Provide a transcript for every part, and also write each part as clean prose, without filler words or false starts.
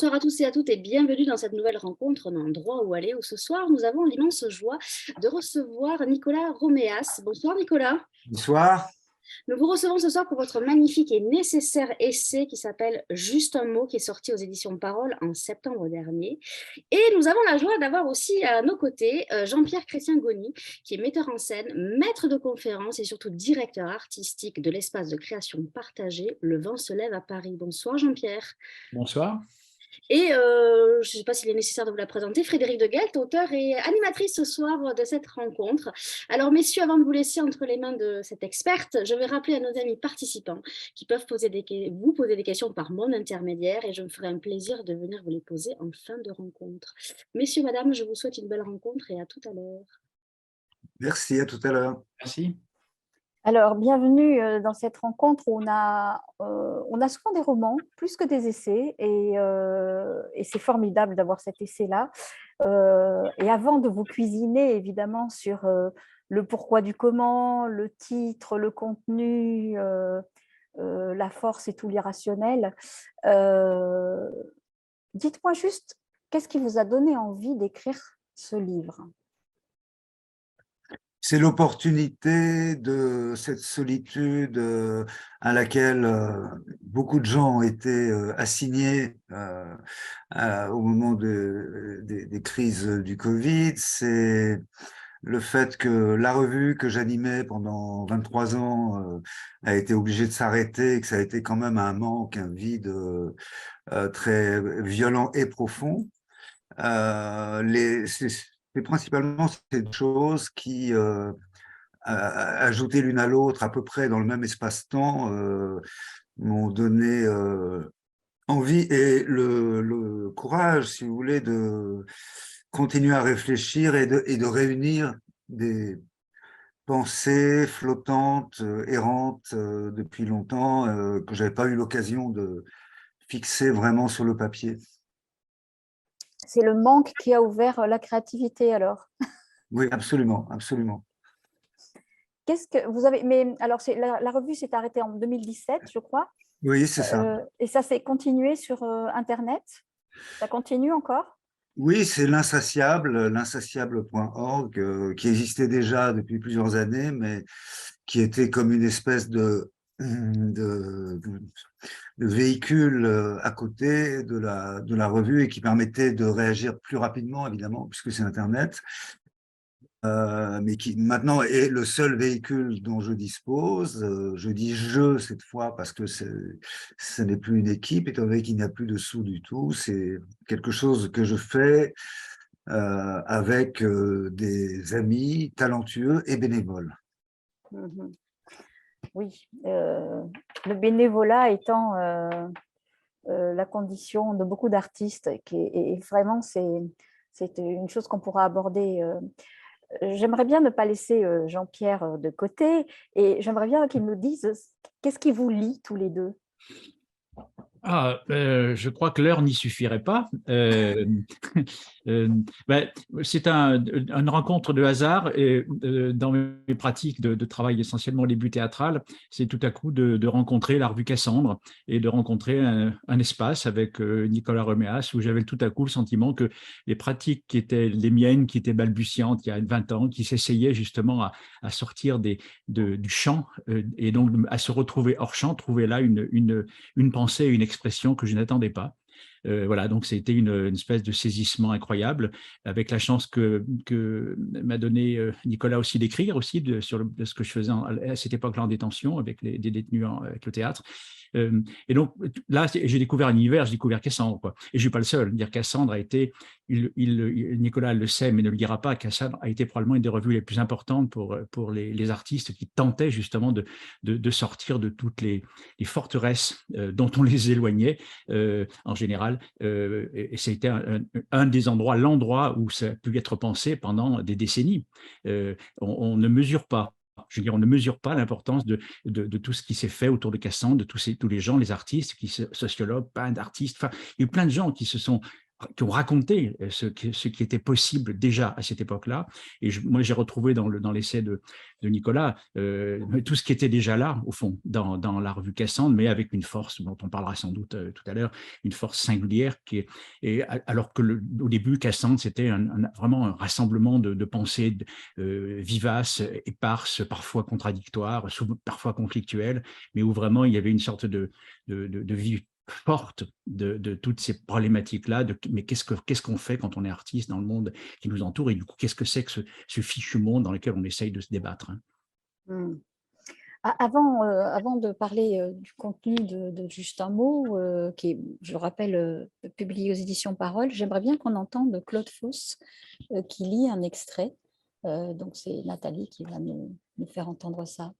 Bonsoir à tous et à toutes et bienvenue dans cette nouvelle rencontre d'un endroit où aller, où ce soir nous avons l'immense joie de recevoir Nicolas Roméas. Bonsoir Nicolas. Bonsoir. Nous vous recevons ce soir pour votre magnifique et nécessaire essai qui s'appelle Juste un mot, qui est sorti aux éditions Parole en septembre dernier. Et nous avons la joie d'avoir aussi à nos côtés Jean-Pierre Chrétien Goni, qui est metteur en scène, maître de conférences et surtout directeur artistique de l'espace de création partagé Le Vent se lève à Paris. Bonsoir Jean-Pierre. Bonsoir. Et je ne sais pas s'il est nécessaire de vous la présenter, Frédéric de Guelt, auteur et animatrice ce soir de cette rencontre. Alors messieurs, avant de vous laisser entre les mains de cette experte, je vais rappeler à nos amis participants qui peuvent vous poser des questions par mon intermédiaire et je me ferai un plaisir de venir vous les poser en fin de rencontre. Messieurs, madame, je vous souhaite une belle rencontre et à tout à l'heure. Merci, à tout à l'heure. Merci. Alors, bienvenue dans cette rencontre où on a souvent des romans, plus que des essais, et c'est formidable d'avoir cet essai-là. Et avant de vous cuisiner, évidemment, sur le pourquoi du comment, le titre, le contenu, la force et tout l'irrationnel, dites-moi juste, qu'est-ce qui vous a donné envie d'écrire ce livre ? C'est l'opportunité de cette solitude à laquelle beaucoup de gens ont été assignés au moment des crises du Covid. C'est le fait que la revue que j'animais pendant 23 ans a été obligée de s'arrêter et que ça a été quand même un manque, un vide très violent et profond. C'est principalement ces choses qui, ajoutées l'une à l'autre, à peu près dans le même espace-temps, m'ont donné envie et le courage, si vous voulez, de continuer à réfléchir et de réunir des pensées flottantes, errantes depuis longtemps, que j'avais pas eu l'occasion de fixer vraiment sur le papier. C'est le manque qui a ouvert la créativité alors. Oui, absolument, absolument. Qu'est-ce que vous avez… Mais alors, la revue s'est arrêtée en 2017, je crois. Oui, c'est ça. Et ça s'est continué sur Internet? Ça continue encore? Oui, c'est l'insatiable.org qui existait déjà depuis plusieurs années, mais qui était comme une espèce de véhicule à côté de la revue et qui permettait de réagir plus rapidement, évidemment, puisque c'est Internet. Mais qui maintenant est le seul véhicule dont je dispose. Je dis je cette fois parce que ce n'est plus une équipe, étant donné qu'il n'y a plus de sous du tout. C'est quelque chose que je fais avec des amis talentueux et bénévoles. Mm-hmm. Oui, le bénévolat étant la condition de beaucoup d'artistes, et vraiment c'est une chose qu'on pourra aborder. J'aimerais bien ne pas laisser Jean-Pierre de côté et j'aimerais bien qu'il nous dise qu'est-ce qui vous lie tous les deux. Je crois que l'heure n'y suffirait pas. C'est une rencontre de hasard et dans mes pratiques de travail essentiellement au début théâtral, c'est tout à coup de rencontrer la revue Cassandre et de rencontrer un espace avec Nicolas Roméas où j'avais tout à coup le sentiment que les pratiques qui étaient les miennes, qui étaient balbutiantes il y a 20 ans, qui s'essayaient justement à sortir du champ et donc à se retrouver hors champ, trouver là une pensée, une expression que je n'attendais pas. Voilà, donc c'était une espèce de saisissement incroyable, avec la chance que m'a donné Nicolas aussi d'écrire aussi de ce que je faisais à cette époque-là en détention avec des détenus avec le théâtre. Et donc là, j'ai découvert un univers, j'ai découvert Cassandre, quoi. Et je suis pas le seul. Dire Cassandre a été, Nicolas le sait, mais ne le dira pas. Cassandre a été probablement une des revues les plus importantes pour les artistes qui tentaient justement de sortir de toutes les forteresses dont on les éloignait en général. Et ça a été un des endroits, l'endroit où ça a pu être pensé pendant des décennies. On ne mesure pas. Je veux dire, on ne mesure pas l'importance de tout ce qui s'est fait autour de Cassandre, de tous les gens, les artistes, sociologues, peintres, artistes. Enfin, il y a eu plein de gens qui se sont qui ont raconté ce qui était possible déjà à cette époque-là. Et moi, j'ai retrouvé dans l'essai de Nicolas tout ce qui était déjà là, au fond, dans la revue Cassandre, mais avec une force dont on parlera sans doute tout à l'heure, une force singulière alors que au début, Cassandre, c'était vraiment un rassemblement de pensées vivaces, éparses, parfois contradictoires, parfois conflictuelles, mais où vraiment il y avait une sorte de vie forte de toutes ces problématiques-là, mais qu'est-ce qu'on fait quand on est artiste dans le monde qui nous entoure, et du coup, qu'est-ce que c'est que ce fichu monde dans lequel on essaye de se débattre, hein. Avant de parler du contenu de Juste un mot, qui est, je le rappelle, publié aux éditions Parole, j'aimerais bien qu'on entende Claude Fausse qui lit un extrait. Donc c'est Nathalie qui va nous faire entendre ça.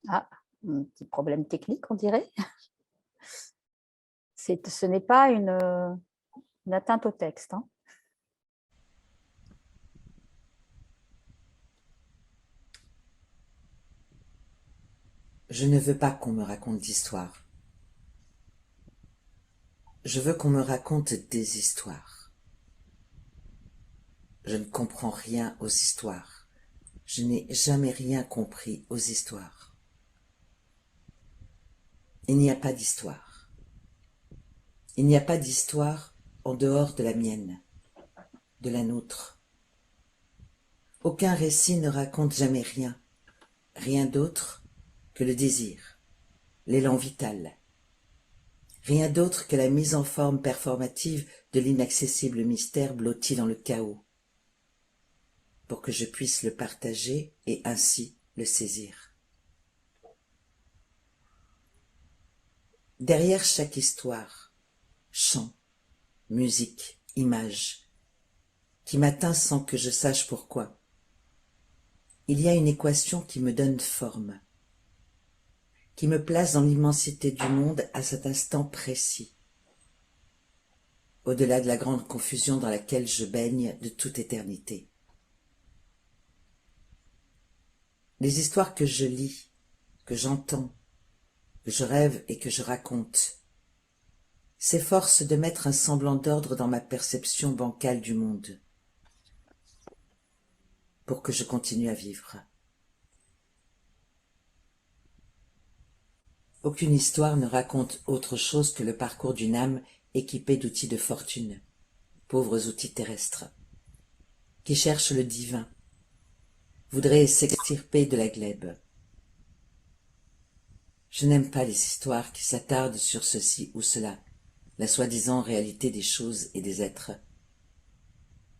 Ah, un petit problème technique, on dirait. Ce n'est pas une atteinte au texte, hein. Je ne veux pas qu'on me raconte d'histoires. Je veux qu'on me raconte des histoires. Je ne comprends rien aux histoires. Je n'ai jamais rien compris aux histoires. Il n'y a pas d'histoire. Il n'y a pas d'histoire en dehors de la mienne, de la nôtre. Aucun récit ne raconte jamais rien, rien d'autre que le désir, l'élan vital. Rien d'autre que la mise en forme performative de l'inaccessible mystère blotti dans le chaos, pour que je puisse le partager et ainsi le saisir. Derrière chaque histoire, chant, musique, image, qui m'atteint sans que je sache pourquoi, il y a une équation qui me donne forme, qui me place dans l'immensité du monde à cet instant précis, au-delà de la grande confusion dans laquelle je baigne de toute éternité. Les histoires que je lis, que j'entends, que je rêve et que je raconte, s'efforcent de mettre un semblant d'ordre dans ma perception bancale du monde, pour que je continue à vivre. Aucune histoire ne raconte autre chose que le parcours d'une âme équipée d'outils de fortune, pauvres outils terrestres, qui cherche le divin, voudrait s'extirper de la glèbe. Je n'aime pas les histoires qui s'attardent sur ceci ou cela, la soi-disant réalité des choses et des êtres.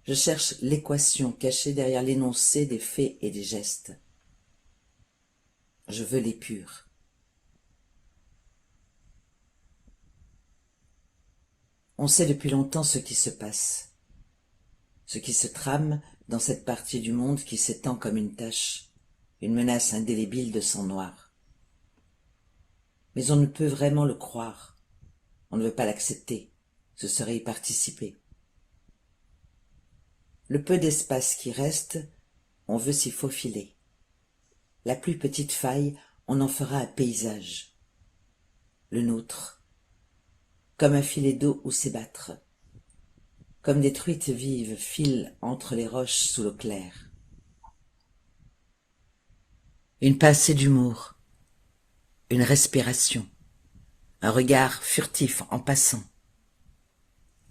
Je cherche l'équation cachée derrière l'énoncé des faits et des gestes. Je veux les purs. On sait depuis longtemps ce qui se passe, ce qui se trame dans cette partie du monde qui s'étend comme une tache, une menace indélébile de sang noir. Mais on ne peut vraiment le croire, on ne veut pas l'accepter, ce serait y participer. Le peu d'espace qui reste, on veut s'y faufiler. La plus petite faille, on en fera un paysage. Le nôtre, comme un filet d'eau où s'ébattre, comme des truites vives filent entre les roches sous l'eau claire. Une pincée d'humour, une respiration, un regard furtif en passant,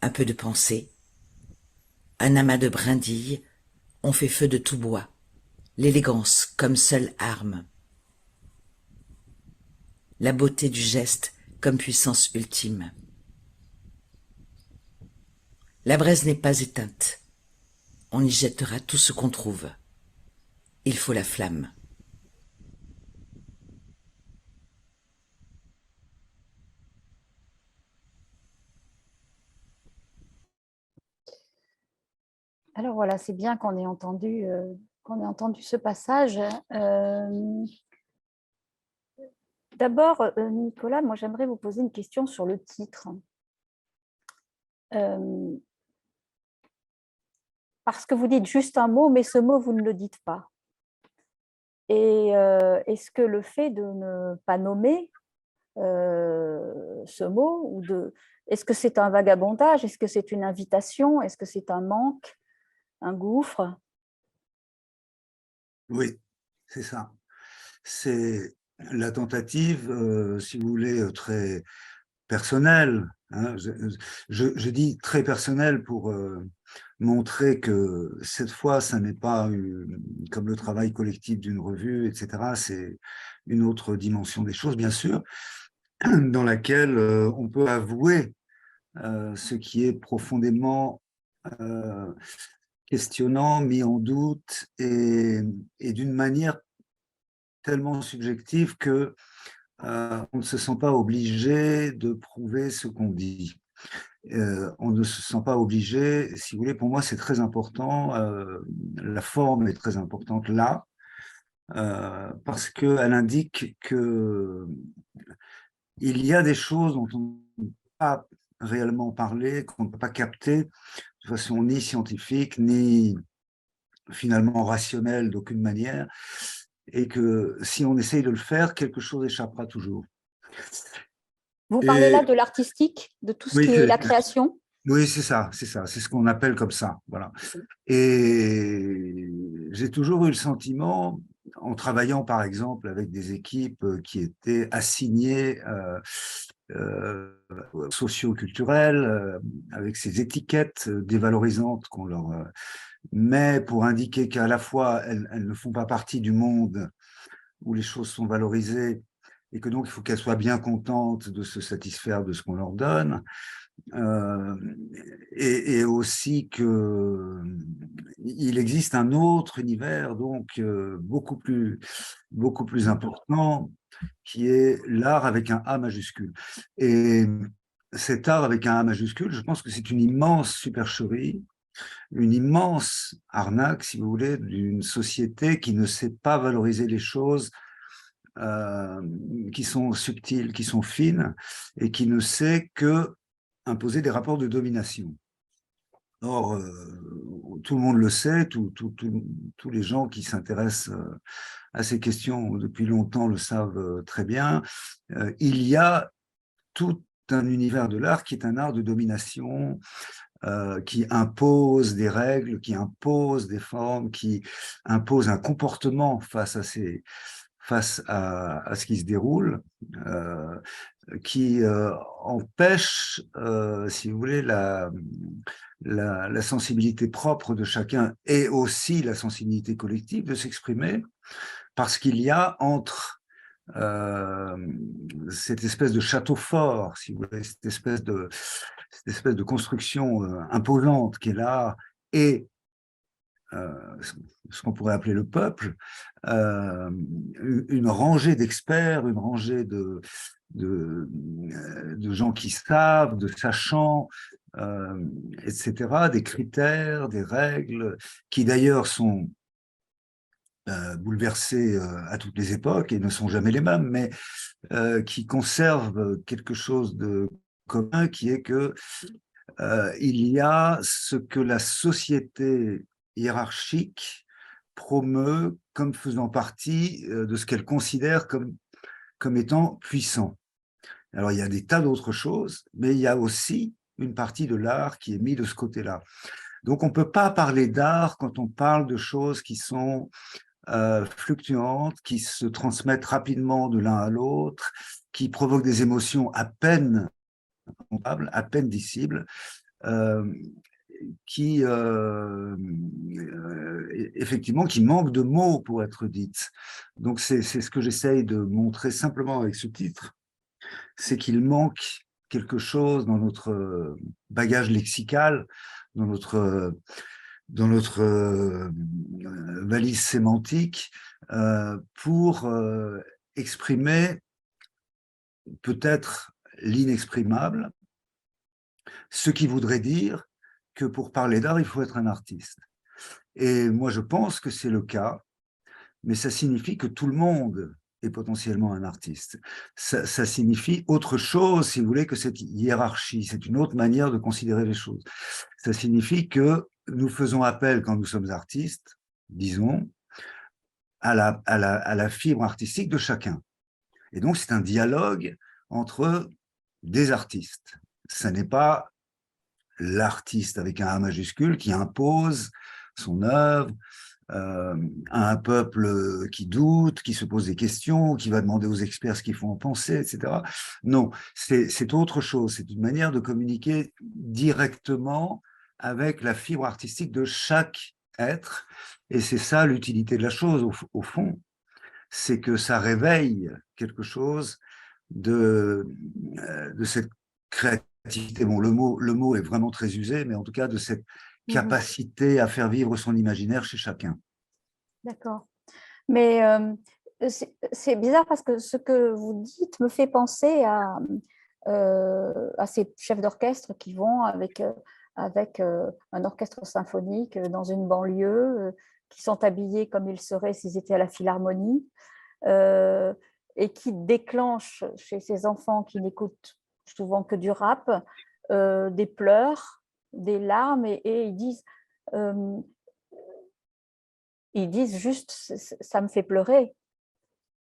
un peu de pensée, un amas de brindilles, on fait feu de tout bois, l'élégance comme seule arme, la beauté du geste comme puissance ultime. La braise n'est pas éteinte, on y jettera tout ce qu'on trouve. Il faut la flamme. Alors voilà, c'est bien qu'on ait entendu ce passage. D'abord, Nicolas, moi j'aimerais vous poser une question sur le titre. Parce que vous dites juste un mot, mais ce mot, vous ne le dites pas. Et est-ce que le fait de ne pas nommer ce mot, est-ce que c'est un vagabondage? Est-ce que c'est une invitation? Est-ce que c'est un manque, un gouffre? Oui, c'est ça. C'est la tentative, si vous voulez, très personnelle, hein. Je dis très personnelle pour montrer que cette fois, ça n'est pas comme le travail collectif d'une revue, etc. C'est une autre dimension des choses, bien sûr, dans laquelle on peut avouer ce qui est profondément questionnant, mis en doute et d'une manière tellement subjective que on ne se sent pas obligé de prouver ce qu'on dit. On ne se sent pas obligé, si vous voulez, pour moi c'est très important, la forme est très importante là, parce qu'elle indique que il y a des choses dont on ne peut pas réellement parler, qu'on ne peut pas capter de façon ni scientifique, ni finalement rationnelle d'aucune manière, et que si on essaye de le faire, quelque chose échappera toujours. Vous parlez Et là de l'artistique, de tout ce oui, qui est la création? oui, c'est ça, c'est ce qu'on appelle comme ça, voilà. Et j'ai toujours eu le sentiment, en travaillant par exemple avec des équipes qui étaient assignées socio-culturelles, avec ces étiquettes dévalorisantes qu'on leur met pour indiquer qu'à la fois elles ne font pas partie du monde où les choses sont valorisées et que donc il faut qu'elles soient bien contentes de se satisfaire de ce qu'on leur donne. Et aussi que il existe un autre univers donc beaucoup plus important qui est l'art avec un A majuscule. Et cet art avec un A majuscule, je pense que c'est une immense supercherie, une immense arnaque, si vous voulez, d'une société qui ne sait pas valoriser les choses qui sont subtiles, qui sont fines, et qui ne sait que imposer des rapports de domination. Or, tout le monde le sait, tous les gens qui s'intéressent à ces questions depuis longtemps le savent très bien. Il y a tout un univers de l'art qui est un art de domination, qui impose des règles, qui impose des formes, qui impose un comportement face à ce qui se déroule, qui empêche, si vous voulez, la sensibilité propre de chacun et aussi la sensibilité collective de s'exprimer, parce qu'il y a entre cette espèce de château fort, si vous voulez, cette espèce de construction imposante qui est là, et ce qu'on pourrait appeler le peuple, une rangée d'experts, une rangée de gens qui savent, de sachants, etc., des critères, des règles, qui d'ailleurs sont bouleversés à toutes les époques et ne sont jamais les mêmes, mais qui conservent quelque chose de commun, qui est que il y a ce que la société hiérarchique promeut comme faisant partie de ce qu'elle considère comme étant puissant. Alors, il y a des tas d'autres choses, mais il y a aussi une partie de l'art qui est mise de ce côté-là. Donc, on ne peut pas parler d'art quand on parle de choses qui sont fluctuantes, qui se transmettent rapidement de l'un à l'autre, qui provoquent des émotions à peine comptables, à peine dissibles, qui effectivement qui manquent de mots pour être dites. Donc c'est ce que j'essaye de montrer simplement avec ce titre, c'est qu'il manque quelque chose dans notre bagage lexical, dans notre valise sémantique, pour exprimer peut-être l'inexprimable, ce qui voudrait dire que pour parler d'art, il faut être un artiste. Et moi, je pense que c'est le cas, mais ça signifie que tout le monde est potentiellement un artiste. Ça signifie autre chose, si vous voulez, que cette hiérarchie. C'est une autre manière de considérer les choses. Ça signifie que nous faisons appel, quand nous sommes artistes, disons, à la fibre artistique de chacun. Et donc, c'est un dialogue entre des artistes. Ce n'est pas l'artiste avec un A majuscule qui impose son œuvre à un peuple qui doute, qui se pose des questions, qui va demander aux experts ce qu'il faut en penser, etc. Non, c'est autre chose. C'est une manière de communiquer directement avec la fibre artistique de chaque être. Et c'est ça l'utilité de la chose, au fond. C'est que ça réveille quelque chose de cette créativité. Bon, le mot est vraiment très usé, mais en tout cas de cette capacité à faire vivre son imaginaire chez chacun. D'accord. Mais c'est bizarre parce que ce que vous dites me fait penser à ces chefs d'orchestre qui vont avec un orchestre symphonique dans une banlieue, qui sont habillés comme ils seraient s'ils étaient à la Philharmonie, et qui déclenchent chez ces enfants qui n'écoutent souvent que du rap, des pleurs, des larmes, et ils disent juste « ça me fait pleurer ».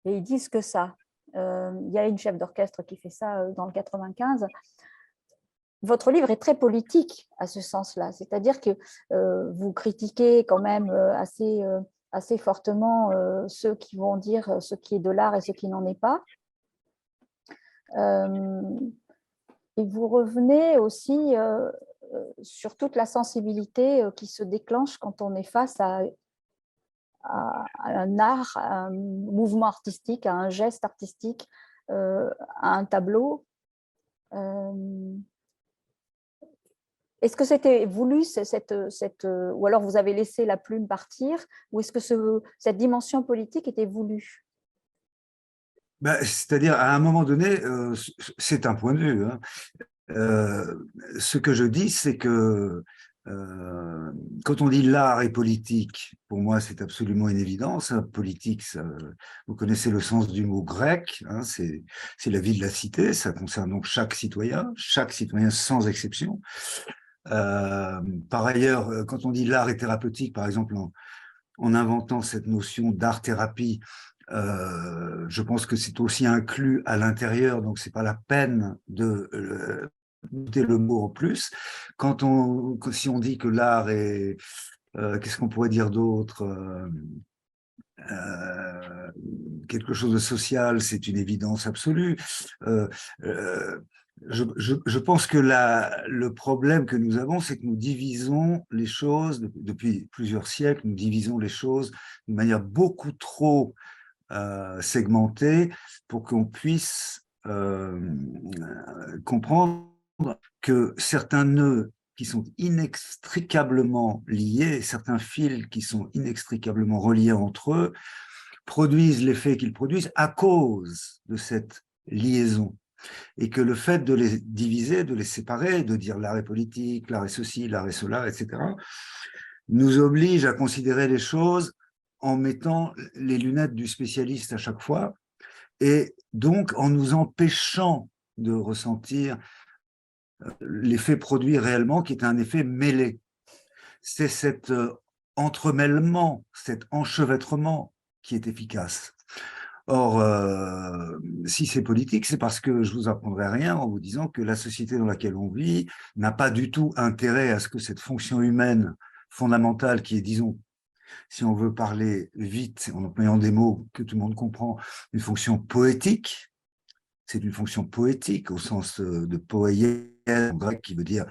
Et ils disent que ça. Il y a une chef d'orchestre qui fait ça dans le 95. Votre livre est très politique à ce sens-là, c'est-à-dire que vous critiquez quand même assez fortement ceux qui vont dire ce qui est de l'art et ce qui n'en est pas. Et vous revenez aussi sur toute la sensibilité qui se déclenche quand on est face à un art, à un mouvement artistique, à un geste artistique, à un tableau. Est-ce que c'était voulu, ou alors vous avez laissé la plume partir, ou est-ce que cette dimension politique était voulue? C'est-à-dire, à un moment donné, c'est un point de vue. Hein. Ce que je dis, c'est que quand on dit l'art et politique, pour moi, c'est absolument une évidence. Hein. Politique, vous connaissez le sens du mot grec, hein, c'est la vie de la cité, ça concerne donc chaque citoyen sans exception. Par ailleurs, quand on dit l'art est thérapeutique, par exemple, en inventant cette notion d'art-thérapie, je pense que c'est aussi inclus à l'intérieur, donc c'est pas la peine de noter le mot en plus. Si on dit que l'art est, qu'est-ce qu'on pourrait dire d'autre, quelque chose de social, c'est une évidence absolue. Je pense que le problème que nous avons, c'est que nous divisons les choses, depuis plusieurs siècles, nous divisons les choses d'une manière beaucoup trop segmentée pour qu'on puisse comprendre que certains nœuds qui sont inextricablement liés, certains fils qui sont inextricablement reliés entre eux, produisent l'effet qu'ils produisent à cause de cette liaison. Et que le fait de les diviser, de les séparer, de dire l'art est politique, l'art est ceci, l'art est cela, etc., nous oblige à considérer les choses en mettant les lunettes du spécialiste à chaque fois, et donc en nous empêchant de ressentir l'effet produit réellement, qui est un effet mêlé. C'est cet entremêlement, cet enchevêtrement qui est efficace. Or, si c'est politique, c'est parce que je vous apprendrai rien en vous disant que la société dans laquelle on vit n'a pas du tout intérêt à ce que cette fonction humaine fondamentale qui est, disons, si on veut parler vite, en employant des mots que tout le monde comprend, une fonction poétique, c'est une fonction poétique au sens de poiein en grec qui veut dire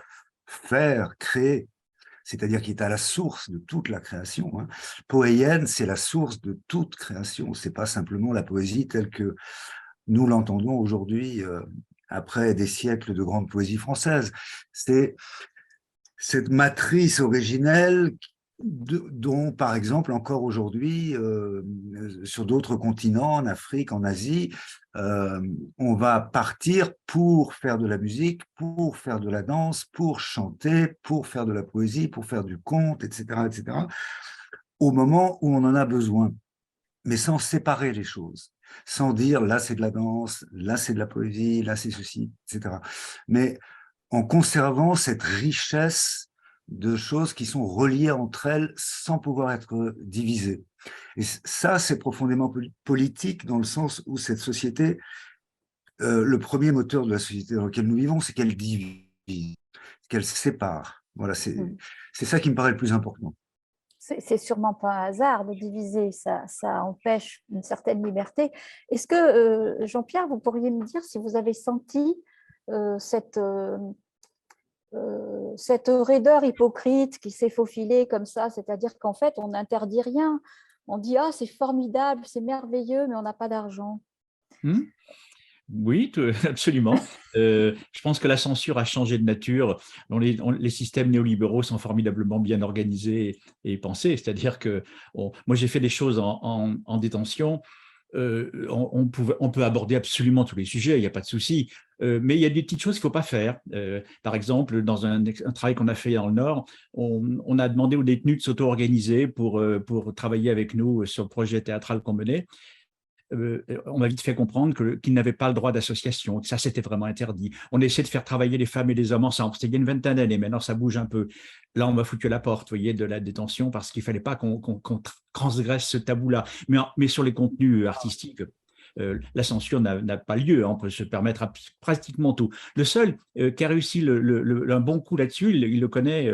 faire, créer, c'est-à-dire qui est à la source de toute la création. Hein. Poéienne, c'est la source de toute création, c'est pas simplement la poésie telle que nous l'entendons aujourd'hui après des siècles de grande poésie française. C'est cette matrice originelle dont, par exemple, encore aujourd'hui, sur d'autres continents, en Afrique, en Asie, on va partir pour faire de la musique, pour faire de la danse, pour chanter, pour faire de la poésie, pour faire du conte, etc., etc., au moment où on en a besoin, mais sans séparer les choses, sans dire là c'est de la danse, là c'est de la poésie, là c'est ceci, etc., mais en conservant cette richesse de choses qui sont reliées entre elles sans pouvoir être divisées. Et ça, c'est profondément politique dans le sens où cette société, le premier moteur de la société dans laquelle nous vivons, c'est qu'elle divise, qu'elle sépare. Voilà, c'est ça qui me paraît le plus important. C'est sûrement pas un hasard de diviser, ça empêche une certaine liberté. Est-ce que, Jean-Pierre, vous pourriez me dire si vous avez senti cette raideur hypocrite qui s'est faufilée comme ça, c'est-à-dire qu'en fait, on n'interdit rien. On dit « Ah, c'est formidable, c'est merveilleux, mais on n'a pas d'argent. » Oui, absolument. Je pense que la censure a changé de nature. Les systèmes néolibéraux sont formidablement bien organisés et pensés. C'est-à-dire que moi, j'ai fait des choses en détention. On peut aborder absolument tous les sujets, il n'y a pas de souci. Mais il y a des petites choses qu'il ne faut pas faire. Par exemple, dans un travail qu'on a fait dans le Nord, on a demandé aux détenus de s'auto-organiser pour travailler avec nous sur le projet théâtral qu'on menait. On m'a vite fait comprendre qu'ils n'avaient pas le droit d'association, que ça c'était vraiment interdit. On essaie de faire travailler les femmes et les hommes ensemble, c'était il y a une vingtaine d'années, maintenant ça bouge un peu. Là on m'a foutu à la porte, vous voyez, de la détention parce qu'il ne fallait pas qu'on transgresse ce tabou-là. Mais sur les contenus artistiques, la censure n'a pas lieu, on peut se permettre pratiquement tout. Le seul qui a réussi un bon coup là-dessus, il le connaît,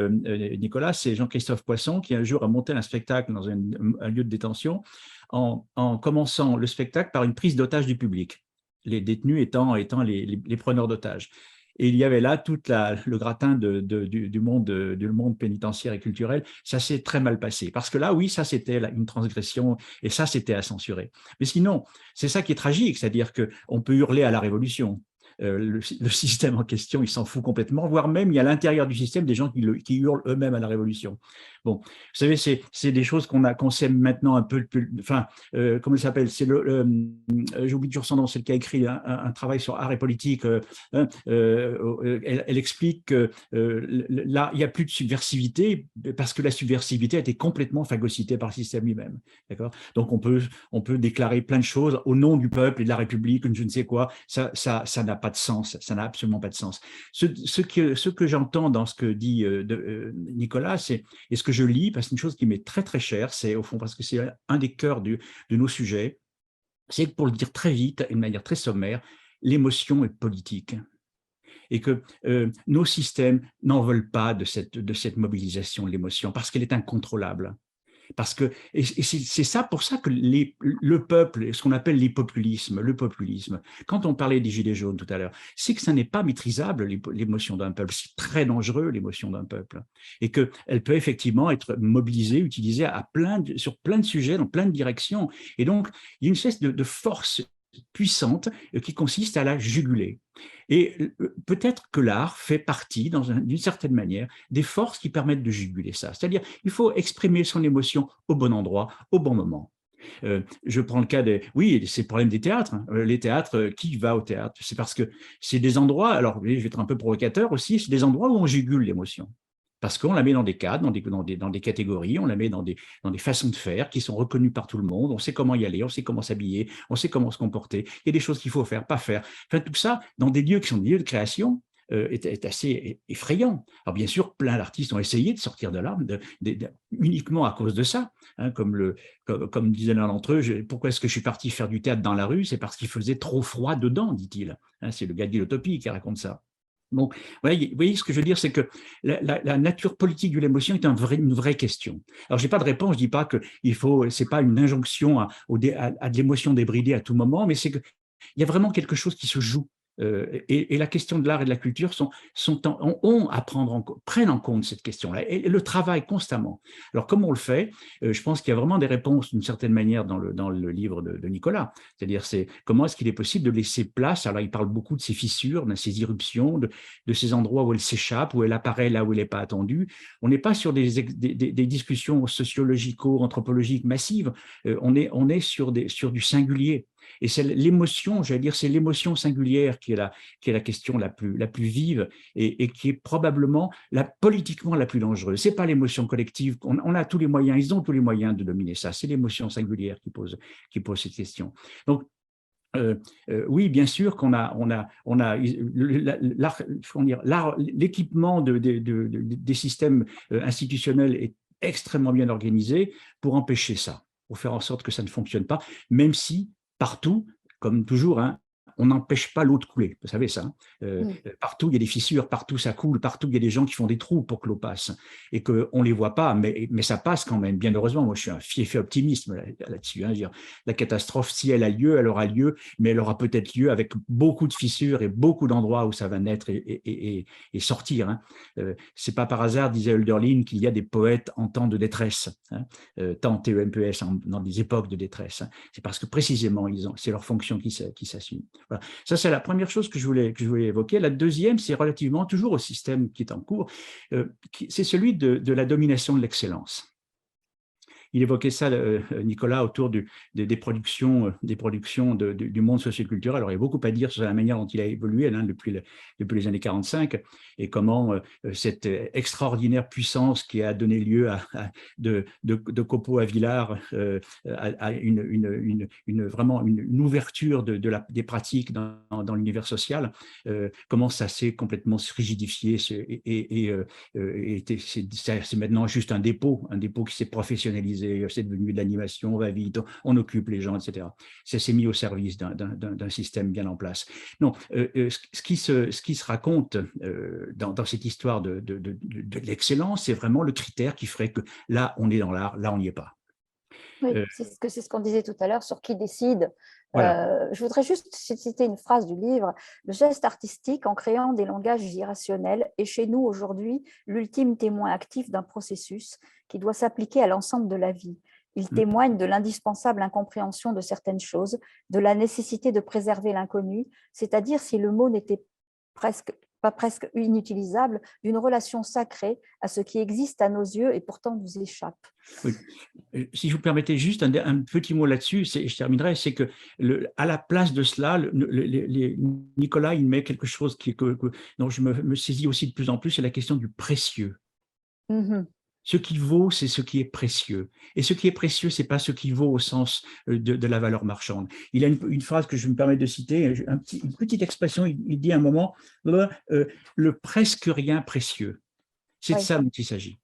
Nicolas, c'est Jean-Christophe Poisson, qui un jour a monté un spectacle dans un lieu de détention en commençant le spectacle par une prise d'otage du public, les détenus étant les preneurs d'otages. Et il y avait là tout le gratin du monde pénitentiaire et culturel. Ça s'est très mal passé. Parce que là, oui, ça, c'était une transgression et ça, c'était à censurer. Mais sinon, c'est ça qui est tragique, c'est-à-dire qu'on peut hurler à la révolution. Le système en question, il s'en fout complètement, voire même, il y a à l'intérieur du système des gens qui hurlent eux-mêmes à la révolution. Bon, vous savez, c'est des choses qu'on sait maintenant un peu, enfin, comment il s'appelle, c'est j'oublie toujours son nom, c'est le qui a écrit un travail sur art et politique. Elle explique que là, il n'y a plus de subversivité parce que la subversivité a été complètement phagocytée par le système lui-même. D'accord ? Donc, on peut déclarer plein de choses au nom du peuple et de la République, je ne sais quoi. Ça n'a pas de sens. Ça n'a absolument pas de sens. Ce que j'entends dans ce que dit Nicolas, et ce que je lis, parce que c'est une chose qui m'est très très chère, c'est au fond parce que c'est un des cœurs de nos sujets, c'est que pour le dire très vite, et de manière très sommaire, l'émotion est politique. Et que nos systèmes n'en veulent pas de cette mobilisation de l'émotion, parce qu'elle est incontrôlable. Parce que, et c'est ça pour ça que le peuple, ce qu'on appelle le populisme, quand on parlait des Gilets jaunes tout à l'heure, c'est que ça n'est pas maîtrisable, l'émotion d'un peuple. C'est très dangereux, l'émotion d'un peuple. Et qu'elle peut effectivement être mobilisée, utilisée sur plein de sujets, dans plein de directions. Et donc, il y a une espèce de force puissante qui consiste à la juguler. Et peut-être que l'art fait partie, d'une certaine manière, des forces qui permettent de juguler ça. C'est-à-dire, il faut exprimer son émotion au bon endroit, au bon moment. Je prends le cas oui, c'est le problème des théâtres. Les théâtres, qui va au théâtre? C'est parce que c'est des endroits, alors je vais être un peu provocateur aussi, c'est des endroits où on jugule l'émotion. Parce qu'on la met dans des cadres, dans des catégories, on la met dans des façons de faire qui sont reconnues par tout le monde, on sait comment y aller, on sait comment s'habiller, on sait comment se comporter, il y a des choses qu'il faut faire, pas faire. Enfin, tout ça, dans des lieux qui sont des lieux de création, est assez effrayant. Alors bien sûr, plein d'artistes ont essayé de sortir de là, uniquement à cause de ça. Hein, comme disait l'un d'entre eux, pourquoi est-ce que je suis parti faire du théâtre dans la rue? C'est parce qu'il faisait trop froid dedans, dit-il. Hein, c'est le gars de l'Utopie qui raconte ça. Donc, vous voyez, ce que je veux dire, c'est que la nature politique de l'émotion est une vraie question. Alors, je n'ai pas de réponse, je ne dis pas que ce n'est pas une injonction à de l'émotion débridée à tout moment, mais c'est qu'il y a vraiment quelque chose qui se joue. Et la question de l'art et de la culture prennent en compte cette question-là et le travaillent constamment. Alors, comment on le fait? Je pense qu'il y a vraiment des réponses d'une certaine manière dans le livre de Nicolas. C'est-à-dire, comment est-ce qu'il est possible de laisser place? Alors, il parle beaucoup de ces fissures, de ces irruptions, de ces endroits où elle s'échappe, où elle apparaît là où elle n'est pas attendue. On n'est pas sur des discussions sociologico-anthropologiques massives. On est sur du singulier. Et c'est l'émotion, j'allais dire, c'est l'émotion singulière qui est la question la plus vive et qui est probablement politiquement la plus dangereuse. C'est pas l'émotion collective. On a tous les moyens, ils ont tous les moyens de dominer ça. C'est l'émotion singulière qui pose cette question. Donc, oui, bien sûr qu'on l'équipement des systèmes institutionnels est extrêmement bien organisé pour empêcher ça. pour faire en sorte que ça ne fonctionne pas, même si partout, comme toujours, hein, on n'empêche pas l'eau de couler, vous savez ça. Partout, il y a des fissures, partout ça coule, partout, il y a des gens qui font des trous pour que l'eau passe et qu'on ne les voit pas, mais ça passe quand même, bien heureusement. Moi, je suis un fiefé optimiste là-dessus. Hein, la catastrophe, si elle a lieu, elle aura lieu, mais elle aura peut-être lieu avec beaucoup de fissures et beaucoup d'endroits où ça va naître et sortir. Hein. Ce n'est pas par hasard, disait Hölderlin, qu'il y a des poètes en temps de détresse, hein, temps TEMPS, dans des époques de détresse. Hein. C'est parce que précisément, c'est leur fonction qui s'assume. Voilà. Ça, c'est la première chose que je voulais évoquer. La deuxième, c'est relativement toujours au système qui est en cours, c'est celui de la domination de l'excellence. Il évoquait ça, Nicolas, autour des productions du monde socioculturel. Alors, il y a beaucoup à dire sur la manière dont il a évolué depuis les années 45 et comment cette extraordinaire puissance qui a donné lieu de Copeau à Villard à vraiment une ouverture des pratiques dans l'univers social, comment ça s'est complètement rigidifié c'est maintenant juste un dépôt qui s'est professionnalisé. C'est devenu de l'animation, va vite, on occupe les gens, etc. Ça s'est mis au service d'un système bien en place. Non, ce qui se raconte dans cette histoire de l'excellence, c'est vraiment le critère qui ferait que là, on est dans l'art, là, on n'y est pas. Oui, c'est ce qu'on disait tout à l'heure sur qui décide. Voilà. Je voudrais juste citer une phrase du livre. Le geste artistique, en créant des langages irrationnels, est chez nous aujourd'hui l'ultime témoin actif d'un processus qui doit s'appliquer à l'ensemble de la vie. Il témoigne de l'indispensable incompréhension de certaines choses, de la nécessité de préserver l'inconnu, c'est-à-dire, si le mot n'était presque inutilisable, d'une relation sacrée à ce qui existe à nos yeux et pourtant nous échappe. Oui. Si je vous permettez juste un petit mot là-dessus, je terminerai, c'est que à la place de cela, Nicolas, il met quelque chose dont je me saisis aussi de plus en plus, c'est la question du précieux. Ce qui vaut, c'est ce qui est précieux. Et ce qui est précieux, ce n'est pas ce qui vaut au sens de la valeur marchande. Il a une phrase que je me permets de citer, une petite expression, il dit à un moment, le presque rien précieux. C'est de ça dont il s'agit.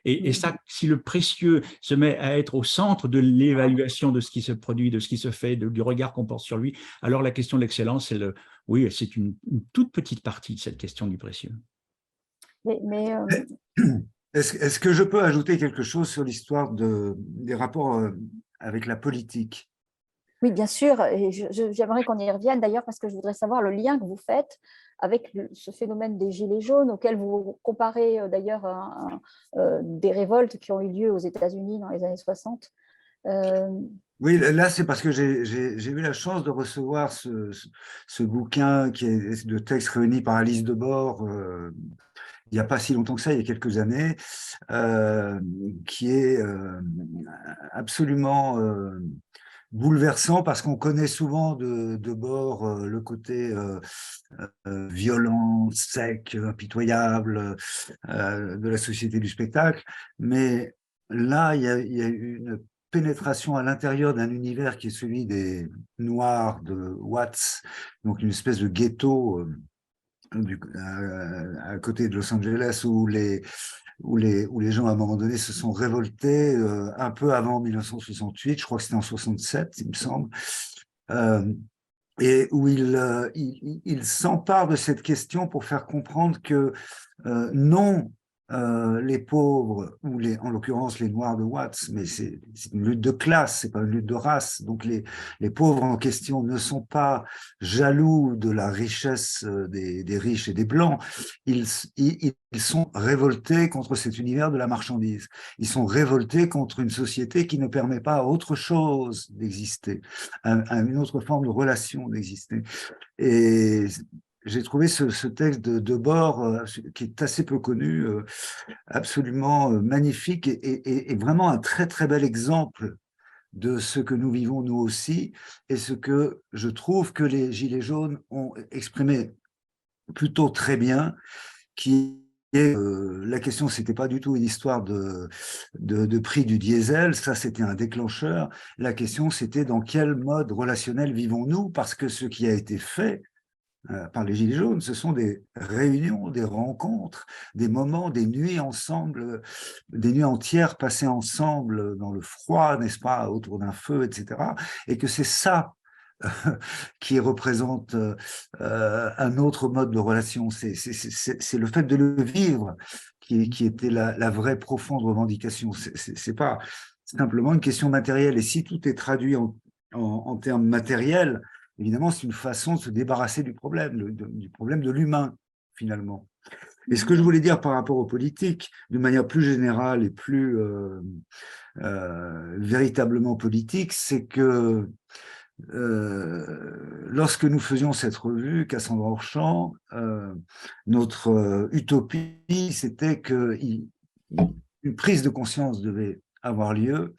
Et ça, si le précieux se met à être au centre de l'évaluation de ce qui se produit, de ce qui se fait, du regard qu'on porte sur lui, alors la question de l'excellence, c'est une toute petite partie de cette question du précieux. Est-ce que je peux ajouter quelque chose sur l'histoire des rapports avec la politique? Oui, bien sûr, et j'aimerais qu'on y revienne d'ailleurs parce que je voudrais savoir le lien que vous faites avec ce phénomène des Gilets jaunes auquel vous comparez d'ailleurs des révoltes qui ont eu lieu aux États-Unis dans les années 60. Oui, là, c'est parce que j'ai eu la chance de recevoir ce bouquin qui est de textes réunis par Alice Debord, il n'y a pas si longtemps que ça, il y a quelques années, qui est absolument bouleversant parce qu'on connaît souvent de bord le côté violent, sec, impitoyable de la société du spectacle, mais là, il y a une pénétration à l'intérieur d'un univers qui est celui des Noirs de Watts, donc une espèce de ghetto à côté de Los Angeles où les gens à un moment donné se sont révoltés un peu avant 1968, je crois que c'était en 67, il me semble, et où il s'empare de cette question pour faire comprendre que non, les pauvres, ou en l'occurrence les Noirs de Watts, mais c'est une lutte de classe, c'est pas une lutte de race, donc les pauvres en question ne sont pas jaloux de la richesse des riches et des Blancs, ils sont révoltés contre cet univers de la marchandise, ils sont révoltés contre une société qui ne permet pas à autre chose d'exister, à une autre forme de relation d'exister. Et j'ai trouvé ce texte de Debord, qui est assez peu connu, absolument magnifique et vraiment un très très bel exemple de ce que nous vivons nous aussi et ce que je trouve que les Gilets jaunes ont exprimé plutôt très bien, qui est la question, c'était pas du tout une histoire de prix du diesel, ça c'était un déclencheur. La question c'était dans quel mode relationnel vivons-nous, parce que ce qui a été fait par les Gilets jaunes, ce sont des réunions, des rencontres, des moments, des nuits ensemble, des nuits entières passées ensemble dans le froid, n'est-ce pas, autour d'un feu, etc. Et que c'est ça qui représente un autre mode de relation. C'est le fait de le vivre qui était la vraie profonde revendication. C'est pas simplement une question matérielle. Et si tout est traduit en termes matériels, évidemment, c'est une façon de se débarrasser du problème de l'humain, finalement. Et ce que je voulais dire par rapport aux politiques, de manière plus générale et plus véritablement politique, c'est que lorsque nous faisions cette revue, Cassandra Orchamps, notre utopie, c'était qu'une prise de conscience devait avoir lieu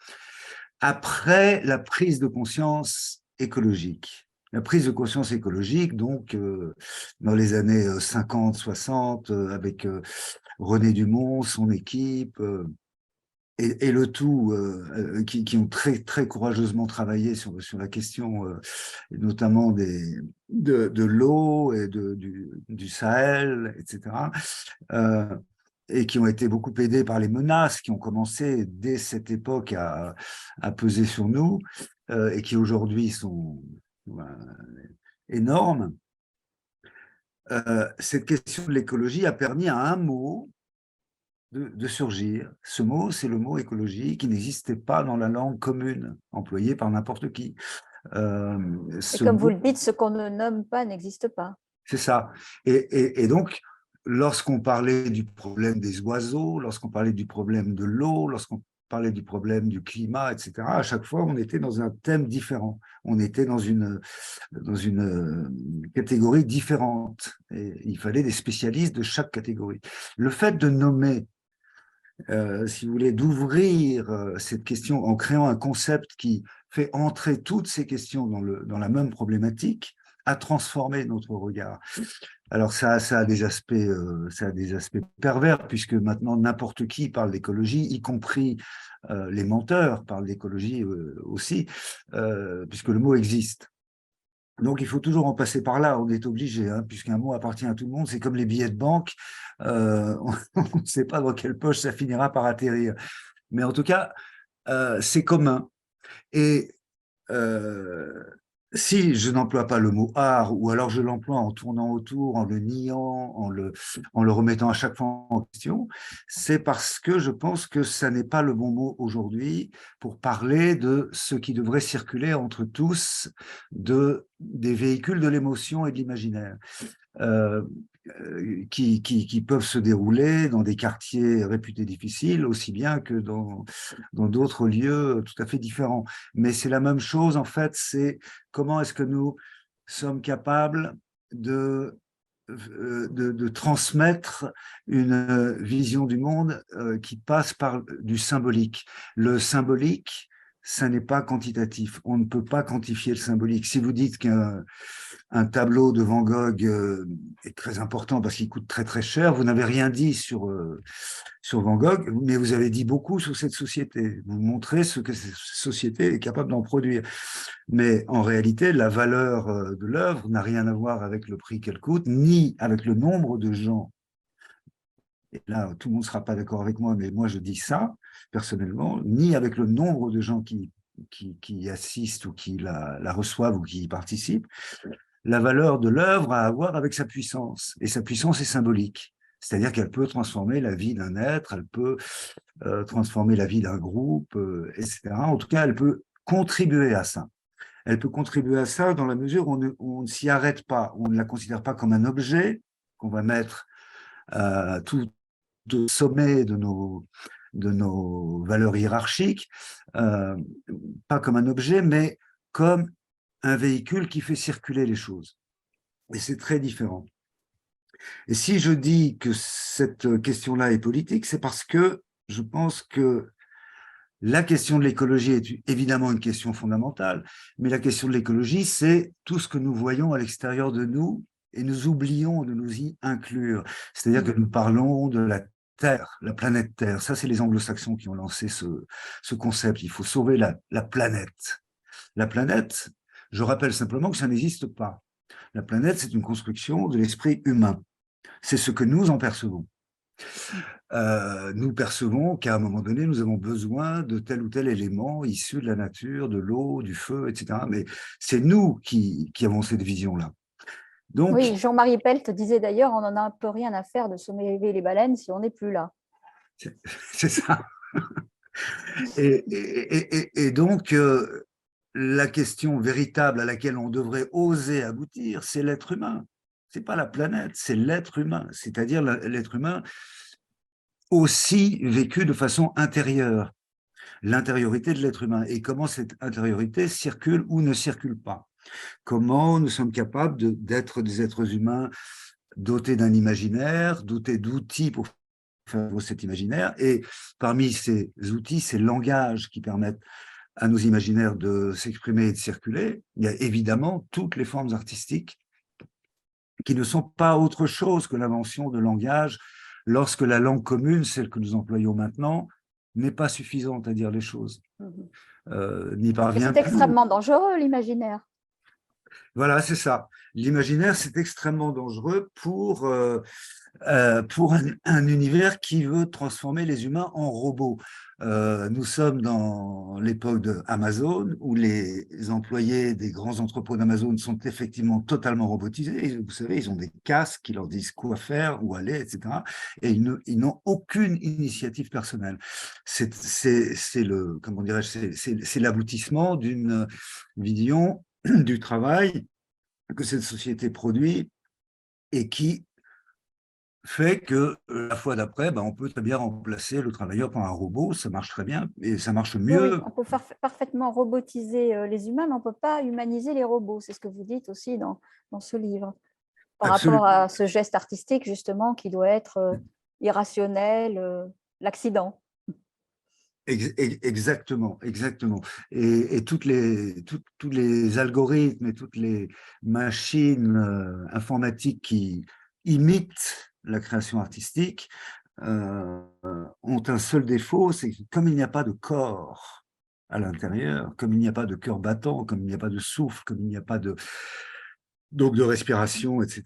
après la prise de conscience écologique. La prise de conscience écologique, donc, dans les années 50, 60, avec René Dumont, son équipe, et le tout, qui ont très, très courageusement travaillé sur la question, notamment de l'eau et du Sahel, etc., et qui ont été beaucoup aidés par les menaces qui ont commencé dès cette époque à peser sur nous, et qui aujourd'hui sont énormes. Cette question de l'écologie a permis à un mot de surgir. Ce mot, c'est le mot écologie qui n'existait pas dans la langue commune employée par n'importe qui. Et comme vous le dites, ce qu'on ne nomme pas n'existe pas. C'est ça. Et donc, lorsqu'on parlait du problème des oiseaux, lorsqu'on parlait du problème de l'eau, lorsqu'on parlait du problème du climat, etc., à chaque fois, on était dans un thème différent. On était dans une catégorie différente. Et il fallait des spécialistes de chaque catégorie. Le fait de nommer, si vous voulez, d'ouvrir cette question en créant un concept qui fait entrer toutes ces questions dans la même problématique, a transformé notre regard. Alors ça a des aspects pervers, puisque maintenant n'importe qui parle d'écologie, y compris les menteurs parlent d'écologie aussi, puisque le mot existe. Donc, il faut toujours en passer par là, on est obligé, hein, puisqu'un mot appartient à tout le monde, c'est comme les billets de banque, on ne sait pas dans quelle poche ça finira par atterrir. Mais en tout cas, c'est commun. Et si je n'emploie pas le mot art, ou alors je l'emploie en tournant autour, en le niant, en le remettant à chaque fois en question, c'est parce que je pense que ça n'est pas le bon mot aujourd'hui pour parler de ce qui devrait circuler entre tous, des véhicules de l'émotion et de l'imaginaire. Qui peuvent se dérouler dans des quartiers réputés difficiles, aussi bien que dans d'autres lieux tout à fait différents. Mais c'est la même chose, en fait, c'est comment est-ce que nous sommes capables de transmettre une vision du monde qui passe par du symbolique. Le symbolique, ça n'est pas quantitatif. On ne peut pas quantifier le symbolique. Si vous dites qu'un tableau de Van Gogh est très important parce qu'il coûte très très cher, vous n'avez rien dit sur Van Gogh, mais vous avez dit beaucoup sur cette société. Vous montrez ce que cette société est capable d'en produire. Mais en réalité, la valeur de l'œuvre n'a rien à voir avec le prix qu'elle coûte, ni avec le nombre de gens. Et là, tout le monde ne sera pas d'accord avec moi, mais moi je dis ça, personnellement, ni avec le nombre de gens qui assistent ou qui la reçoivent ou qui y participent. La valeur de l'œuvre a à voir avec sa puissance, et sa puissance est symbolique. C'est-à-dire qu'elle peut transformer la vie d'un être, elle peut transformer la vie d'un groupe, etc. En tout cas, elle peut contribuer à ça. Elle peut contribuer à ça dans la mesure où on ne s'y arrête pas, on ne la considère pas comme un objet qu'on va mettre tout au sommet de nos valeurs hiérarchiques, pas comme un objet, mais comme un véhicule qui fait circuler les choses. Et c'est très différent. Et si je dis que cette question-là est politique, c'est parce que je pense que la question de l'écologie est évidemment une question fondamentale, mais la question de l'écologie, c'est tout ce que nous voyons à l'extérieur de nous et nous oublions de nous y inclure. C'est-à-dire que nous parlons de la Terre, la planète Terre. Ça, c'est les anglo-saxons qui ont lancé ce concept. Il faut sauver la planète. La planète, je rappelle simplement que ça n'existe pas. La planète, c'est une construction de l'esprit humain. C'est ce que nous en percevons. Nous percevons qu'à un moment donné, nous avons besoin de tel ou tel élément issu de la nature, de l'eau, du feu, etc. Mais c'est nous qui avons cette vision-là. Donc, Oui, Jean-Marie Pelt disait d'ailleurs, on n'en a un peu rien à faire de sauver les baleines si on n'est plus là. c'est ça. Et donc, la question véritable à laquelle on devrait oser aboutir, c'est l'être humain. Ce n'est pas la planète, c'est l'être humain. C'est-à-dire l'être humain aussi vécu de façon intérieure. L'intériorité de l'être humain et comment cette intériorité circule ou ne circule pas. Comment nous sommes capables d'être des êtres humains dotés d'un imaginaire, dotés d'outils pour faire cet imaginaire. Et parmi ces outils, ces langages qui permettent à nos imaginaires de s'exprimer et de circuler, il y a évidemment toutes les formes artistiques qui ne sont pas autre chose que l'invention de langages lorsque la langue commune, celle que nous employons maintenant, n'est pas suffisante à dire les choses, n'y parvient C'est plus. extrêmement dangereux, l'imaginaire. Voilà, c'est ça. L'imaginaire, c'est extrêmement dangereux pour un univers qui veut transformer les humains en robots. Nous sommes dans l'époque d'Amazon, où les employés des grands entrepôts d'Amazon sont effectivement totalement robotisés. Vous savez, ils ont des casques qui leur disent quoi faire, où aller, etc. Et ils n'ont aucune initiative personnelle. C'est le, comment dirais-je, c'est l'aboutissement d'une vision du travail que cette société produit et qui fait que la fois d'après, on peut très bien remplacer le travailleur par un robot, ça marche très bien et ça marche mieux. Oui, on peut parfaitement robotiser les humains, mais on ne peut pas humaniser les robots. C'est ce que vous dites aussi dans ce livre, par Absolument. rapport à ce geste artistique, justement, qui doit être irrationnel, l'accident. Exactement, exactement. Et tous les algorithmes et toutes les machines informatiques qui imitent la création artistique ont un seul défaut, c'est que comme il n'y a pas de corps à l'intérieur, comme il n'y a pas de cœur battant, comme il n'y a pas de souffle, comme il n'y a pas de respiration, etc.,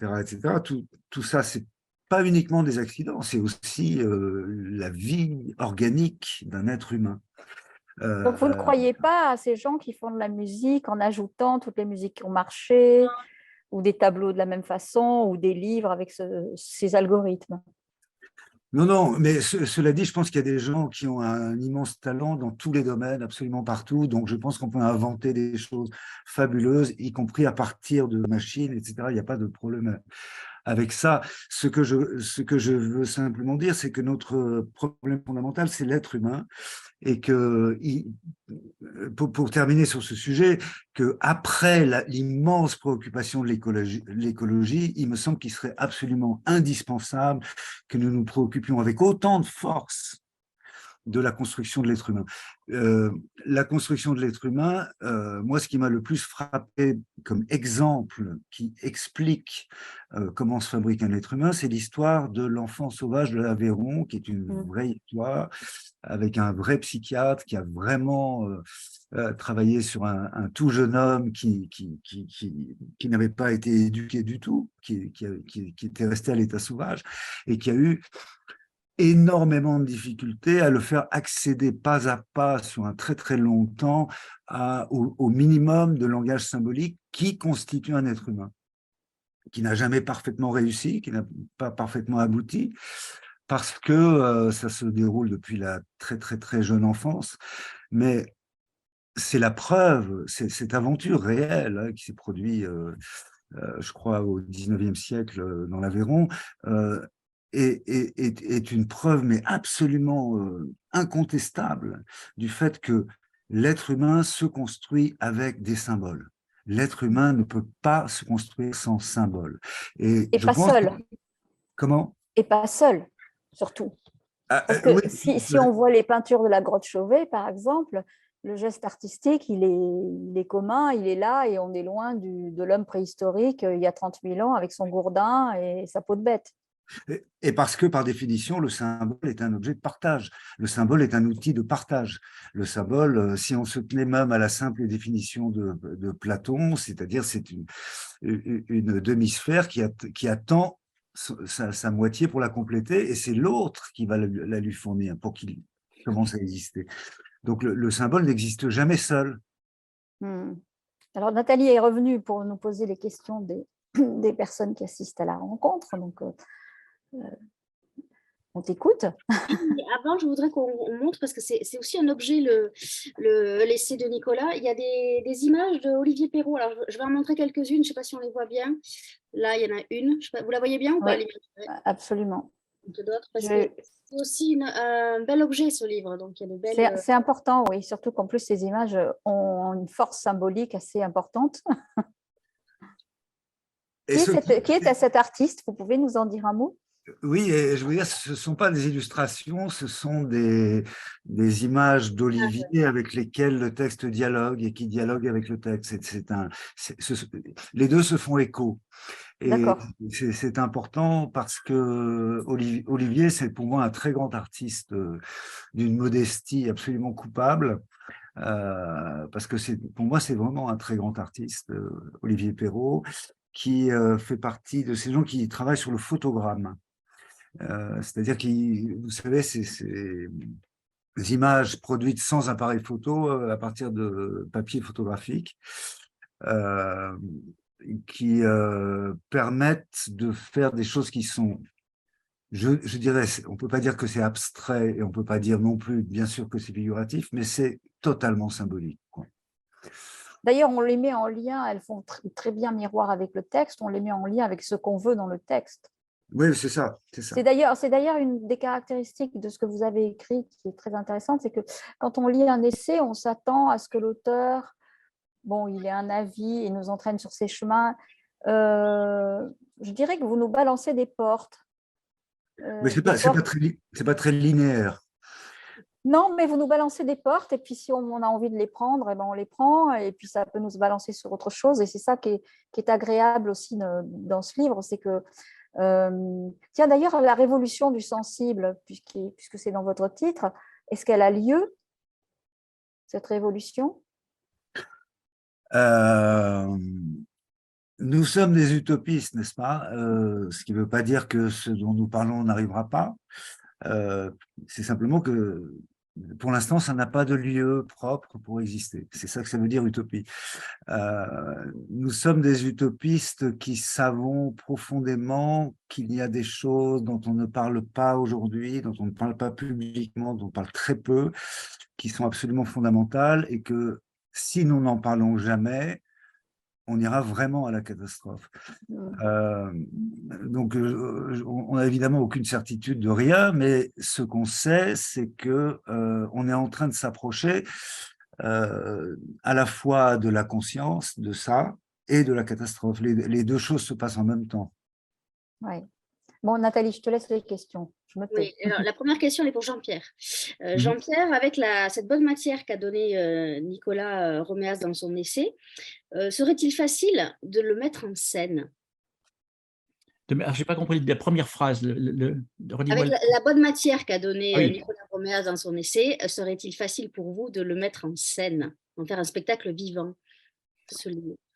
tout ça, c'est pas uniquement des accidents, c'est aussi la vie organique d'un être humain. Donc, vous ne croyez pas à ces gens qui font de la musique en ajoutant toutes les musiques qui ont marché, ou des tableaux de la même façon, ou des livres avec ces algorithmes? Non, non, mais cela dit, je pense qu'il y a des gens qui ont un immense talent dans tous les domaines, absolument partout. Donc, je pense qu'on peut inventer des choses fabuleuses, y compris à partir de machines, etc. Il n'y a pas de problème avec ça. Ce que je veux simplement dire, c'est que notre problème fondamental, c'est l'être humain. Et que, pour terminer sur ce sujet, qu'après l'immense préoccupation de l'écologie, il me semble qu'il serait absolument indispensable que nous nous préoccupions avec autant de force de la construction de l'être humain. La construction de l'être humain, moi, ce qui m'a le plus frappé comme exemple qui explique comment se fabrique un être humain, c'est l'histoire de l'enfant sauvage de l'Aveyron, qui est une vraie histoire, avec un vrai psychiatre qui a vraiment travaillé sur un tout jeune homme qui n'avait pas été éduqué du tout, qui était resté à l'état sauvage, et qui a eu énormément de difficultés à le faire accéder pas à pas sur un très très long temps au minimum de langage symbolique qui constitue un être humain, qui n'a jamais parfaitement réussi, qui n'a pas parfaitement abouti, parce que ça se déroule depuis la très très très jeune enfance, mais c'est la preuve, cette aventure réelle qui s'est produite, je crois, au 19e siècle dans l'Aveyron, est une preuve, mais absolument incontestable, du fait que l'être humain se construit avec des symboles. L'être humain ne peut pas se construire sans symboles. Et je pas pense seul. Comment? Et pas seul, surtout. Parce que Oui, si on voit les peintures de la grotte Chauvet, par exemple, le geste artistique, il est commun, il est là, et on est loin de l'homme préhistorique il y a 30 000 ans avec son gourdin et sa peau de bête. Et parce que, par définition, le symbole est un objet de partage. Le symbole est un outil de partage. Le symbole, si on se tenait même à la simple définition de Platon, c'est-à-dire c'est une demi-sphère qui attend sa moitié pour la compléter, et c'est l'autre qui va la lui fournir pour qu'il commence à exister. Donc le symbole n'existe jamais seul. Alors Nathalie est revenue pour nous poser les questions des personnes qui assistent à la rencontre, donc on t'écoute. Avant, je voudrais qu'on montre, parce que c'est aussi un objet, l'essai de Nicolas. Il y a des images d'Olivier Perrault. Alors, je vais en montrer quelques-unes. Je ne sais pas si on les voit bien. Là, il y en a une. Je sais pas, vous la voyez bien ou pas? Oui, absolument. D'autres, parce que c'est aussi un bel objet, ce livre. Donc, il y a de belles... C'est important, oui, surtout qu'en plus, ces images ont une force symbolique assez importante. Qui est cet artiste? Vous pouvez nous en dire un mot? Oui, et je veux dire, ce ne sont pas des illustrations, ce sont des images d'Olivier avec lesquelles le texte dialogue et qui dialogue avec le texte. Les deux se font écho. Et c'est important parce que Olivier, c'est pour moi un très grand artiste d'une modestie absolument coupable. Parce que pour moi, c'est vraiment un très grand artiste, Olivier Perrault, qui fait partie de ces gens qui travaillent sur le photogramme. C'est-à-dire que, vous savez, ces images produites sans appareil photo à partir de papier photographique qui permettent de faire des choses qui sont, je dirais, on ne peut pas dire que c'est abstrait et on ne peut pas dire non plus, bien sûr que c'est figuratif, mais c'est totalement symbolique, quoi. D'ailleurs, on les met en lien, elles font très bien miroir avec le texte, on les met en lien avec ce qu'on veut dans le texte. Oui, c'est ça. C'est d'ailleurs une des caractéristiques de ce que vous avez écrit qui est très intéressante, c'est que quand on lit un essai, on s'attend à ce que l'auteur, bon, il ait un avis et nous entraîne sur ses chemins. Je dirais que vous nous balancez des portes. Mais ce n'est pas très linéaire. Non, mais vous nous balancez des portes et puis si on a envie de les prendre, eh ben on les prend et puis ça peut nous balancer sur autre chose. Et c'est ça qui est agréable aussi dans ce livre, c'est que tiens, d'ailleurs, la révolution du sensible, puisque c'est dans votre titre, est-ce qu'elle a lieu, cette révolution? Nous sommes des utopistes, n'est-ce pas? Ce qui ne veut pas dire que ce dont nous parlons n'arrivera pas. C'est simplement que, pour l'instant, ça n'a pas de lieu propre pour exister. C'est ça que ça veut dire, utopie. Nous sommes des utopistes qui savons profondément qu'il y a des choses dont on ne parle pas aujourd'hui, dont on ne parle pas publiquement, dont on parle très peu, qui sont absolument fondamentales et que si nous n'en parlons jamais, on ira vraiment à la catastrophe. Donc, on n'a évidemment aucune certitude de rien, mais ce qu'on sait, c'est qu'on est en train de s'approcher à la fois de la conscience de ça et de la catastrophe. Les deux choses se passent en même temps. Oui. Bon, Nathalie, je te laisse les questions. Je me tais. Oui, alors, la première question elle est pour Jean-Pierre. Jean-Pierre, avec cette bonne matière qu'a donnée Nicolas Roméas dans son essai, serait-il facile de le mettre en scène? Je n'ai pas compris la première phrase. Avec la bonne matière qu'a donnée Nicolas Roméas dans son essai, serait-il facile pour vous de le mettre en scène, en faire un spectacle vivant?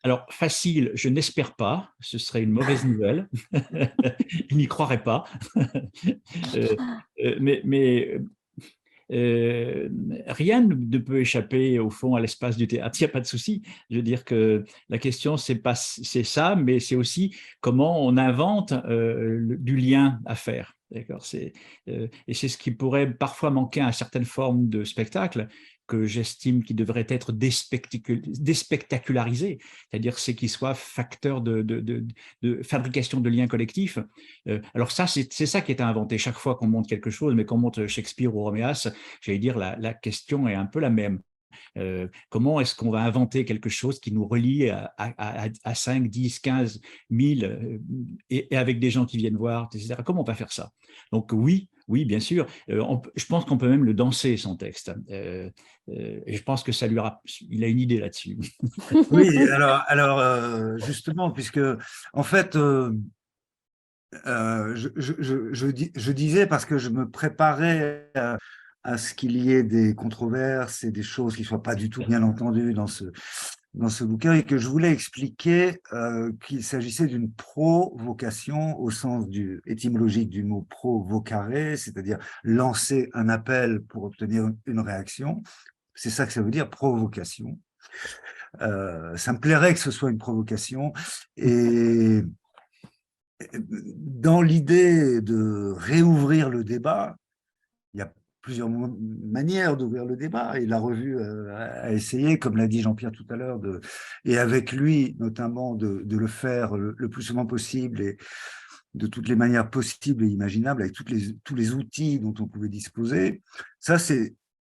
Alors, facile, je n'espère pas. Ce serait une mauvaise nouvelle. Je n'y croirais pas. Mais rien ne peut échapper au fond à l'espace du théâtre, il n'y a pas de souci. Je veux dire que la question, c'est ça, mais c'est aussi comment on invente du lien à faire. D'accord, et c'est ce qui pourrait parfois manquer à certaines formes de spectacle que j'estime qui devrait être déspectacularisé, c'est-à-dire c'est qu'il soit facteur de fabrication de liens collectifs. Alors ça, c'est ça qui est à inventer chaque fois qu'on monte quelque chose, mais qu'on monte Shakespeare ou Roméas, j'allais dire la question est un peu la même. Comment est-ce qu'on va inventer quelque chose qui nous relie à 5, 10, 15 000 et avec des gens qui viennent voir, etc. Comment on va faire ça? Donc oui, bien sûr. Je pense qu'on peut même le danser, son texte. Et je pense que il a une idée là-dessus. Oui, alors justement, puisque en fait, je disais parce que je me préparais à ce qu'il y ait des controverses et des choses qui ne soient pas du tout bien entendues dans ce bouquin et que je voulais expliquer qu'il s'agissait d'une provocation au sens étymologique du mot provocare, c'est-à-dire lancer un appel pour obtenir une réaction. C'est ça que ça veut dire, provocation. Ça me plairait que ce soit une provocation. Et dans l'idée de réouvrir le débat, il y a plusieurs manières d'ouvrir le débat et la revue a essayé, comme l'a dit Jean-Pierre tout à l'heure, et avec lui notamment de le faire le plus souvent possible et de toutes les manières possibles et imaginables, avec tous les outils dont on pouvait disposer. Ça,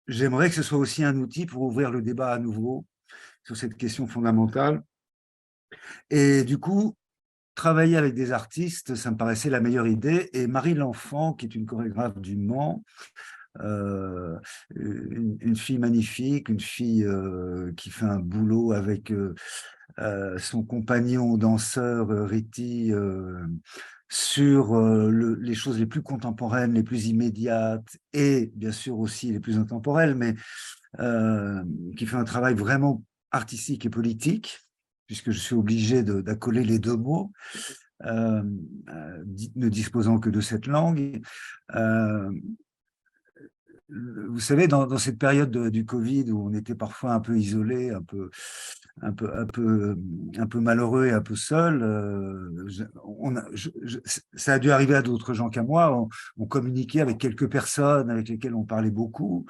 j'aimerais que ce soit aussi un outil pour ouvrir le débat à nouveau sur cette question fondamentale. Et du coup, travailler avec des artistes, ça me paraissait la meilleure idée. Et Marie L'Enfant, qui est une chorégraphe du Mans, une fille magnifique, une fille qui fait un boulot avec son compagnon danseur Riti sur les choses les plus contemporaines, les plus immédiates et bien sûr aussi les plus intemporelles, mais qui fait un travail vraiment artistique et politique, puisque je suis obligé d'accoler les deux mots, ne disposant que de cette langue. Vous savez, dans cette période du Covid où on était parfois un peu isolé, un peu malheureux et un peu seul, ça a dû arriver à d'autres gens qu'à moi. On communiquait avec quelques personnes avec lesquelles on parlait beaucoup.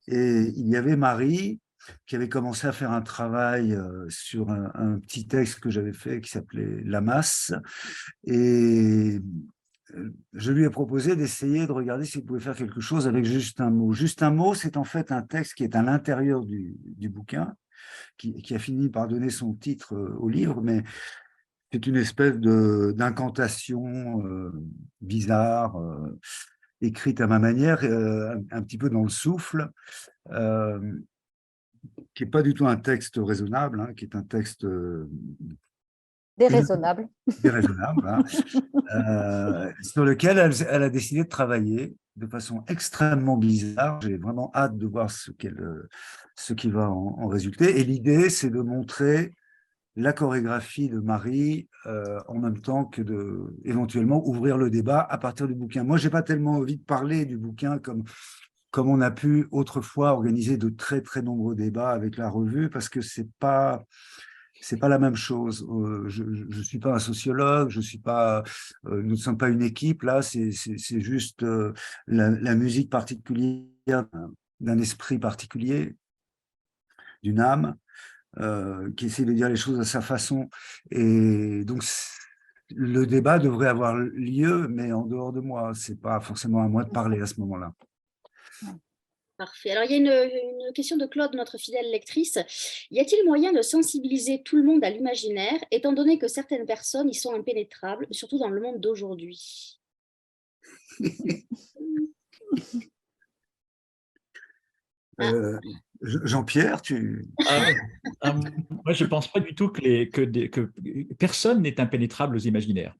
Et il y avait Marie qui avait commencé à faire un travail sur un petit texte que j'avais fait qui s'appelait La Masse. Et je lui ai proposé d'essayer de regarder s'il pouvait faire quelque chose avec juste un mot. Juste un mot, c'est en fait un texte qui est à l'intérieur du bouquin, qui a fini par donner son titre au livre, mais c'est une espèce d'incantation bizarre, écrite à ma manière, un petit peu dans le souffle, qui n'est pas du tout un texte raisonnable, hein, qui est un texte déraisonnable. Déraisonnable, hein, sur lequel elle a décidé de travailler de façon extrêmement bizarre. J'ai vraiment hâte de voir ce qui va en résulter. Et l'idée, c'est de montrer la chorégraphie de Marie en même temps que éventuellement ouvrir le débat à partir du bouquin. Moi, je n'ai pas tellement envie de parler du bouquin comme on a pu autrefois organiser de très, très nombreux débats avec la revue, parce que c'est pas la même chose. Je ne suis pas un sociologue, nous ne sommes pas une équipe, là, c'est juste la musique particulière d'un esprit particulier, d'une âme, qui essaie de dire les choses à sa façon. Et donc, le débat devrait avoir lieu, mais en dehors de moi. Ce n'est pas forcément à moi de parler à ce moment-là. Parfait. Alors, il y a une question de Claude, notre fidèle lectrice. Y a-t-il moyen de sensibiliser tout le monde à l'imaginaire, étant donné que certaines personnes y sont impénétrables, surtout dans le monde d'aujourd'hui? Jean-Pierre, moi, je ne pense pas du tout que personne n'est impénétrable aux imaginaires.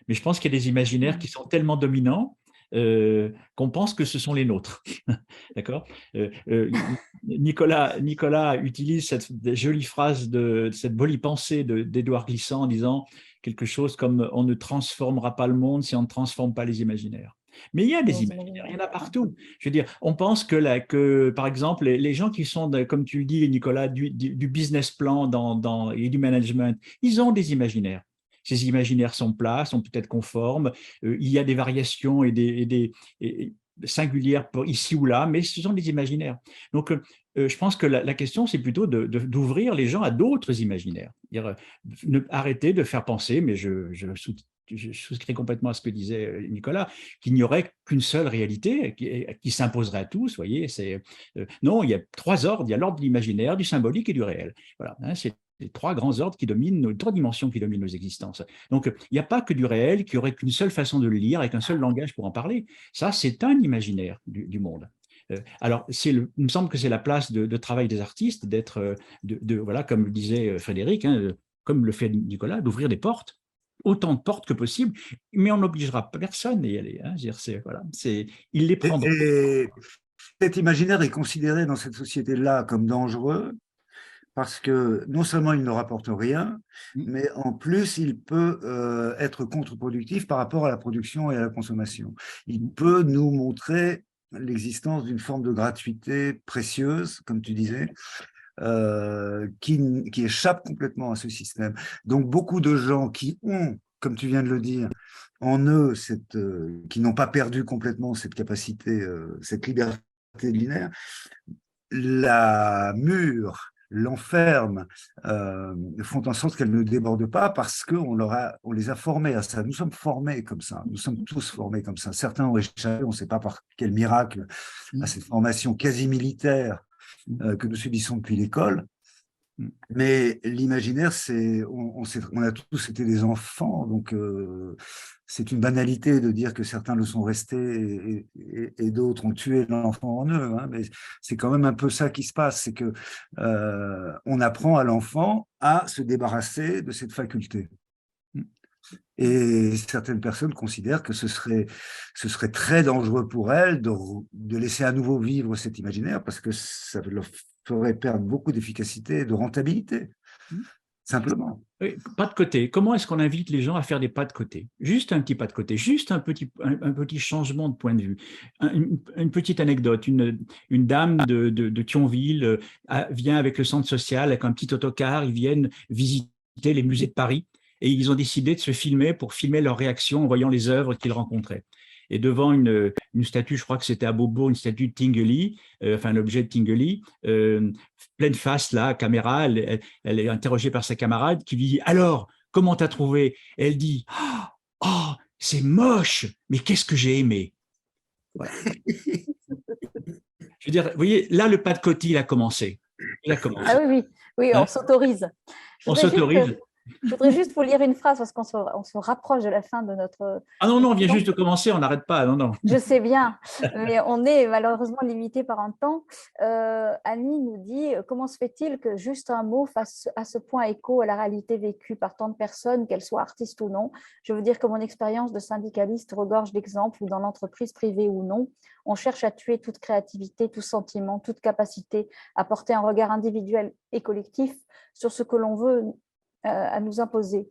Mais je pense qu'il y a des imaginaires qui sont tellement dominants qu'on pense que ce sont les nôtres. D'accord. Nicolas utilise cette jolie phrase, cette jolie pensée d'Édouard Glissant en disant quelque chose comme « on ne transformera pas le monde si on ne transforme pas les imaginaires ». Mais il y a des imaginaires, il y en a partout. Je veux dire, on pense que par exemple, les gens qui sont, comme tu le dis, Nicolas, du business plan et du management, ils ont des imaginaires. Ces imaginaires sont plats, sont peut-être conformes. Il y a des variations et singulières ici ou là, mais ce sont des imaginaires. Donc, je pense que la question, c'est plutôt d'ouvrir les gens à d'autres imaginaires. Arrêter de faire penser, mais je souscris complètement à ce que disait Nicolas, qu'il n'y aurait qu'une seule réalité qui s'imposerait à tous. Voyez, non, il y a trois ordres. Il y a l'ordre de l'imaginaire, du symbolique et du réel. Voilà, hein, c'est les trois grands ordres qui dominent, trois dimensions qui dominent nos existences. Donc, il n'y a pas que du réel, qui aurait qu'une seule façon de le lire, avec un seul langage pour en parler. Ça, c'est un imaginaire du monde. Alors, il me semble que c'est la place de travail des artistes, d'être, voilà, comme le disait Frédéric, hein, comme le fait Nicolas, d'ouvrir des portes autant de portes que possible, mais on n'obligera personne à y aller. Hein. Voilà, ils les prendront. Et cet imaginaire est considéré dans cette société-là comme dangereux parce que non seulement il ne rapporte rien, mais en plus il peut être contre-productif par rapport à la production et à la consommation. Il peut nous montrer l'existence d'une forme de gratuité précieuse, comme tu disais, qui échappe complètement à ce système. Donc beaucoup de gens qui ont, comme tu viens de le dire, en eux, qui n'ont pas perdu complètement cette capacité, cette liberté linéaire, la murent, l'enferment, font en sorte qu'elle ne déborde pas parce qu'on on les a formés à ça. Nous sommes formés comme ça. Nous sommes tous formés comme ça. Certains ont échappé, on ne sait pas par quel miracle, à cette formation quasi militaire que nous subissons depuis l'école. Mais l'imaginaire, on a tous été des enfants, donc c'est une banalité de dire que certains le sont restés et d'autres ont tué l'enfant en eux. Hein, mais c'est quand même un peu ça qui se passe, c'est que on apprend à l'enfant à se débarrasser de cette faculté. Et certaines personnes considèrent que ce serait très dangereux pour elles de laisser à nouveau vivre cet imaginaire parce que ça leur ferait perdre beaucoup d'efficacité et de rentabilité, simplement. Oui, pas de côté. Comment est-ce qu'on invite les gens à faire des pas de côté? Juste un petit pas de côté, juste un petit changement de point de vue. Une petite anecdote, une dame de Thionville vient avec le centre social, avec un petit autocar, ils viennent visiter les musées de Paris et ils ont décidé de se filmer pour filmer leur réaction en voyant les œuvres qu'ils rencontraient. Et devant une statue, je crois que c'était à Beaubourg, une statue de Tinguely, enfin l'objet de Tinguely, pleine face là, caméra, elle est interrogée par sa camarade qui lui dit « Alors, comment t'as trouvé ?» Elle dit « Oh, c'est moche, mais qu'est-ce que j'ai aimé ?» Voilà. Je veux dire, vous voyez, là, le pas de côté, il a commencé. Ah oui, on s'autorise. On s'autorise. Je voudrais juste vous lire une phrase parce qu'on se rapproche de la fin de notre… Ah non, on vient juste de commencer, on n'arrête pas, non. Je sais bien, mais on est malheureusement limité par un temps. Annie nous dit « Comment se fait-il que juste un mot fasse à ce point écho à la réalité vécue par tant de personnes, qu'elles soient artistes ou non? Je veux dire que mon expérience de syndicaliste regorge d'exemples où dans l'entreprise privée ou non, on cherche à tuer toute créativité, tout sentiment, toute capacité à porter un regard individuel et collectif sur ce que l'on veut à nous imposer.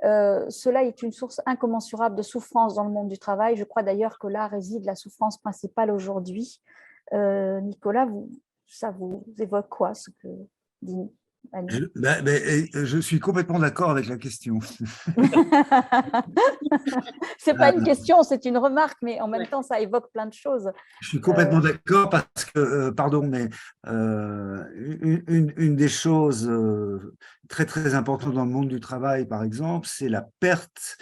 Cela est une source incommensurable de souffrance dans le monde du travail. Je crois d'ailleurs que là réside la souffrance principale aujourd'hui. Nicolas, ça vous évoque quoi, ce que dit Annie? Je suis complètement d'accord avec la question. C'est pas une question, c'est une remarque, mais en même temps, ça évoque plein de choses. Je suis complètement d'accord parce que, pardon, mais une des choses très, très importantes dans le monde du travail, par exemple, c'est la perte,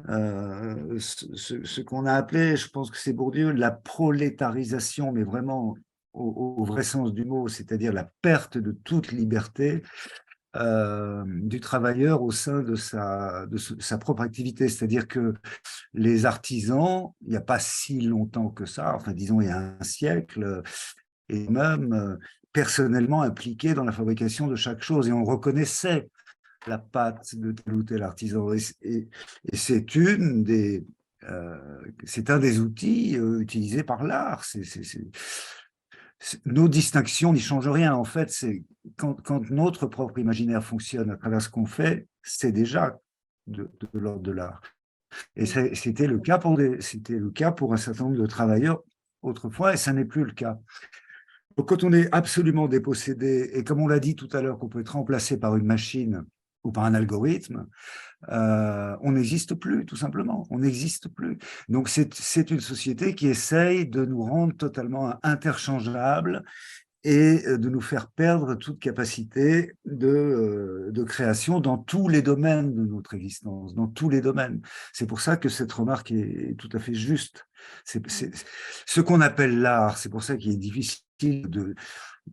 ce qu'on a appelé, je pense que c'est Bourdieu, la prolétarisation, mais vraiment au vrai sens du mot, c'est-à-dire la perte de toute liberté du travailleur au sein de sa propre activité. C'est-à-dire que les artisans, il n'y a pas si longtemps que ça, enfin disons il y a un siècle, et même personnellement impliqués dans la fabrication de chaque chose, et on reconnaissait la patte de tel ou tel artisan. Et c'est c'est un des outils utilisés par l'art. Nos distinctions n'y changent rien. En fait, c'est quand notre propre imaginaire fonctionne à travers ce qu'on fait, c'est déjà de l'ordre de l'art. Et c'était le cas pour un certain nombre de travailleurs autrefois, et ça n'est plus le cas. Donc, quand on est absolument dépossédé, et comme on l'a dit tout à l'heure, qu'on peut être remplacé par une machine ou par un algorithme, on n'existe plus, tout simplement. On n'existe plus. Donc, c'est une société qui essaye de nous rendre totalement interchangeables et de nous faire perdre toute capacité de création dans tous les domaines de notre existence, dans tous les domaines. C'est pour ça que cette remarque est tout à fait juste. C'est ce qu'on appelle l'art, c'est pour ça qu'il est difficile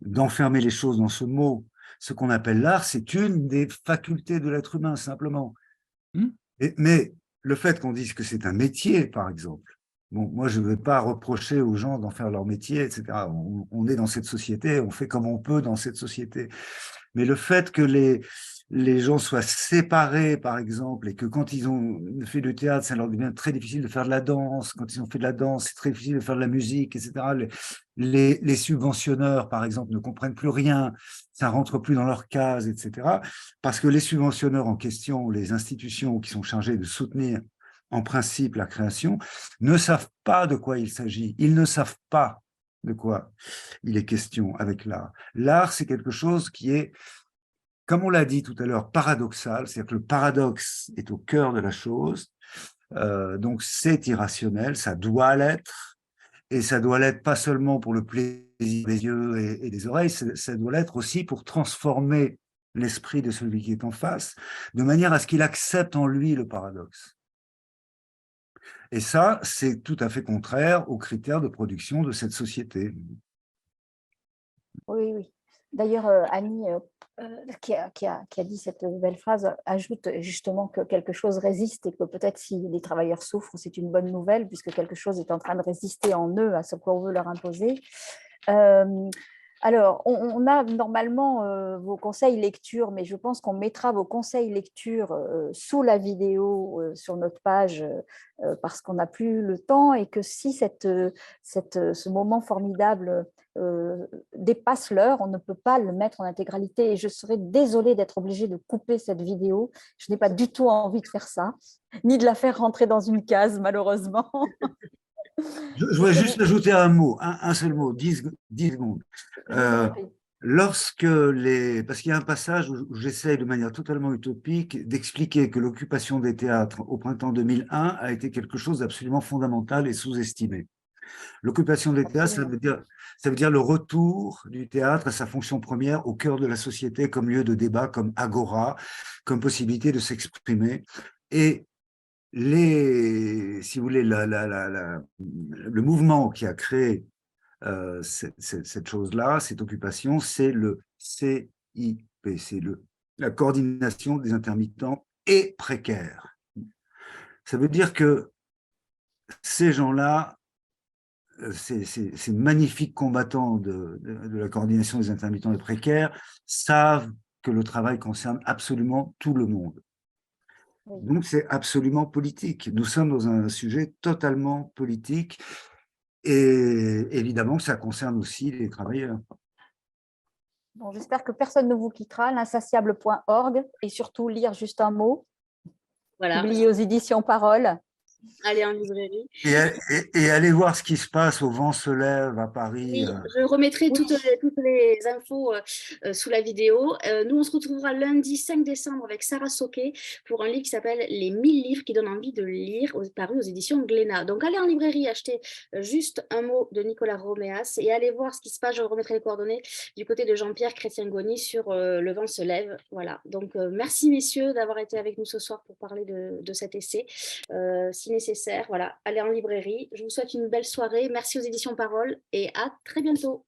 d'enfermer les choses dans ce mot. Ce qu'on appelle l'art, c'est une des facultés de l'être humain, simplement. Mais le fait qu'on dise que c'est un métier, par exemple, bon, moi, je ne vais pas reprocher aux gens d'en faire leur métier, etc. On est dans cette société, on fait comme on peut dans cette société. Mais le fait que les gens soient séparés, par exemple, et que quand ils ont fait du théâtre, ça leur devient très difficile de faire de la danse. Quand ils ont fait de la danse, c'est très difficile de faire de la musique, etc. Les subventionneurs, par exemple, ne comprennent plus rien, ça rentre plus dans leur case, etc. Parce que les subventionneurs en question, les institutions qui sont chargées de soutenir en principe la création, ne savent pas de quoi il s'agit. Ils ne savent pas de quoi il est question avec l'art. L'art, c'est quelque chose qui est, comme on l'a dit tout à l'heure, paradoxal, c'est-à-dire que le paradoxe est au cœur de la chose, donc c'est irrationnel, ça doit l'être, et ça doit l'être pas seulement pour le plaisir des yeux et des oreilles, ça doit l'être aussi pour transformer l'esprit de celui qui est en face, de manière à ce qu'il accepte en lui le paradoxe. Et ça, c'est tout à fait contraire aux critères de production de cette société. Oui, oui. D'ailleurs, Annie, qui a dit cette belle phrase, ajoute justement que quelque chose résiste et que peut-être si les travailleurs souffrent, c'est une bonne nouvelle puisque quelque chose est en train de résister en eux à ce qu'on veut leur imposer. Alors, on a normalement vos conseils lecture, mais je pense qu'on mettra vos conseils lecture sous la vidéo sur notre page parce qu'on n'a plus le temps et que si ce moment formidable dépasse l'heure, on ne peut pas le mettre en intégralité et je serais désolée d'être obligée de couper cette vidéo. Je n'ai pas du tout envie de faire ça, ni de la faire rentrer dans une case, malheureusement. Je voudrais juste ajouter un mot, un seul mot, 10 secondes. Parce qu'il y a un passage où j'essaye de manière totalement utopique d'expliquer que l'occupation des théâtres au printemps 2001 a été quelque chose d'absolument fondamental et sous-estimé. L'occupation des théâtres, ça veut dire le retour du théâtre à sa fonction première au cœur de la société comme lieu de débat, comme agora, comme possibilité de s'exprimer. Et si vous voulez, le mouvement qui a créé cette chose-là, cette occupation, c'est le CIP, c'est la coordination des intermittents et précaires. Ça veut dire que ces gens-là, ces magnifiques combattants de la coordination des intermittents et précaires, savent que le travail concerne absolument tout le monde. Donc, c'est absolument politique. Nous sommes dans un sujet totalement politique et évidemment, ça concerne aussi les travailleurs. Bon, j'espère que personne ne vous quittera, l'insatiable.org et surtout lire juste un mot, Voilà. publié aux éditions Parole. Aller en librairie. Et aller voir ce qui se passe au Vent se lève à Paris. Oui, je remettrai toutes les infos sous la vidéo. Nous, on se retrouvera lundi 5 décembre avec Sarah Soquet pour un livre qui s'appelle Les 1000 livres qui donnent envie de lire, paru aux éditions Glénat. Donc, allez en librairie, achetez juste un mot de Nicolas Roméas et allez voir ce qui se passe. Je remettrai les coordonnées du côté de Jean-Pierre Chrétien-Goni sur Le Vent se lève. Voilà. Donc, merci messieurs d'avoir été avec nous ce soir pour parler de cet essai. Si nécessaire, voilà, allez en librairie. Je vous souhaite une belle soirée. Merci aux éditions Parole et à très bientôt.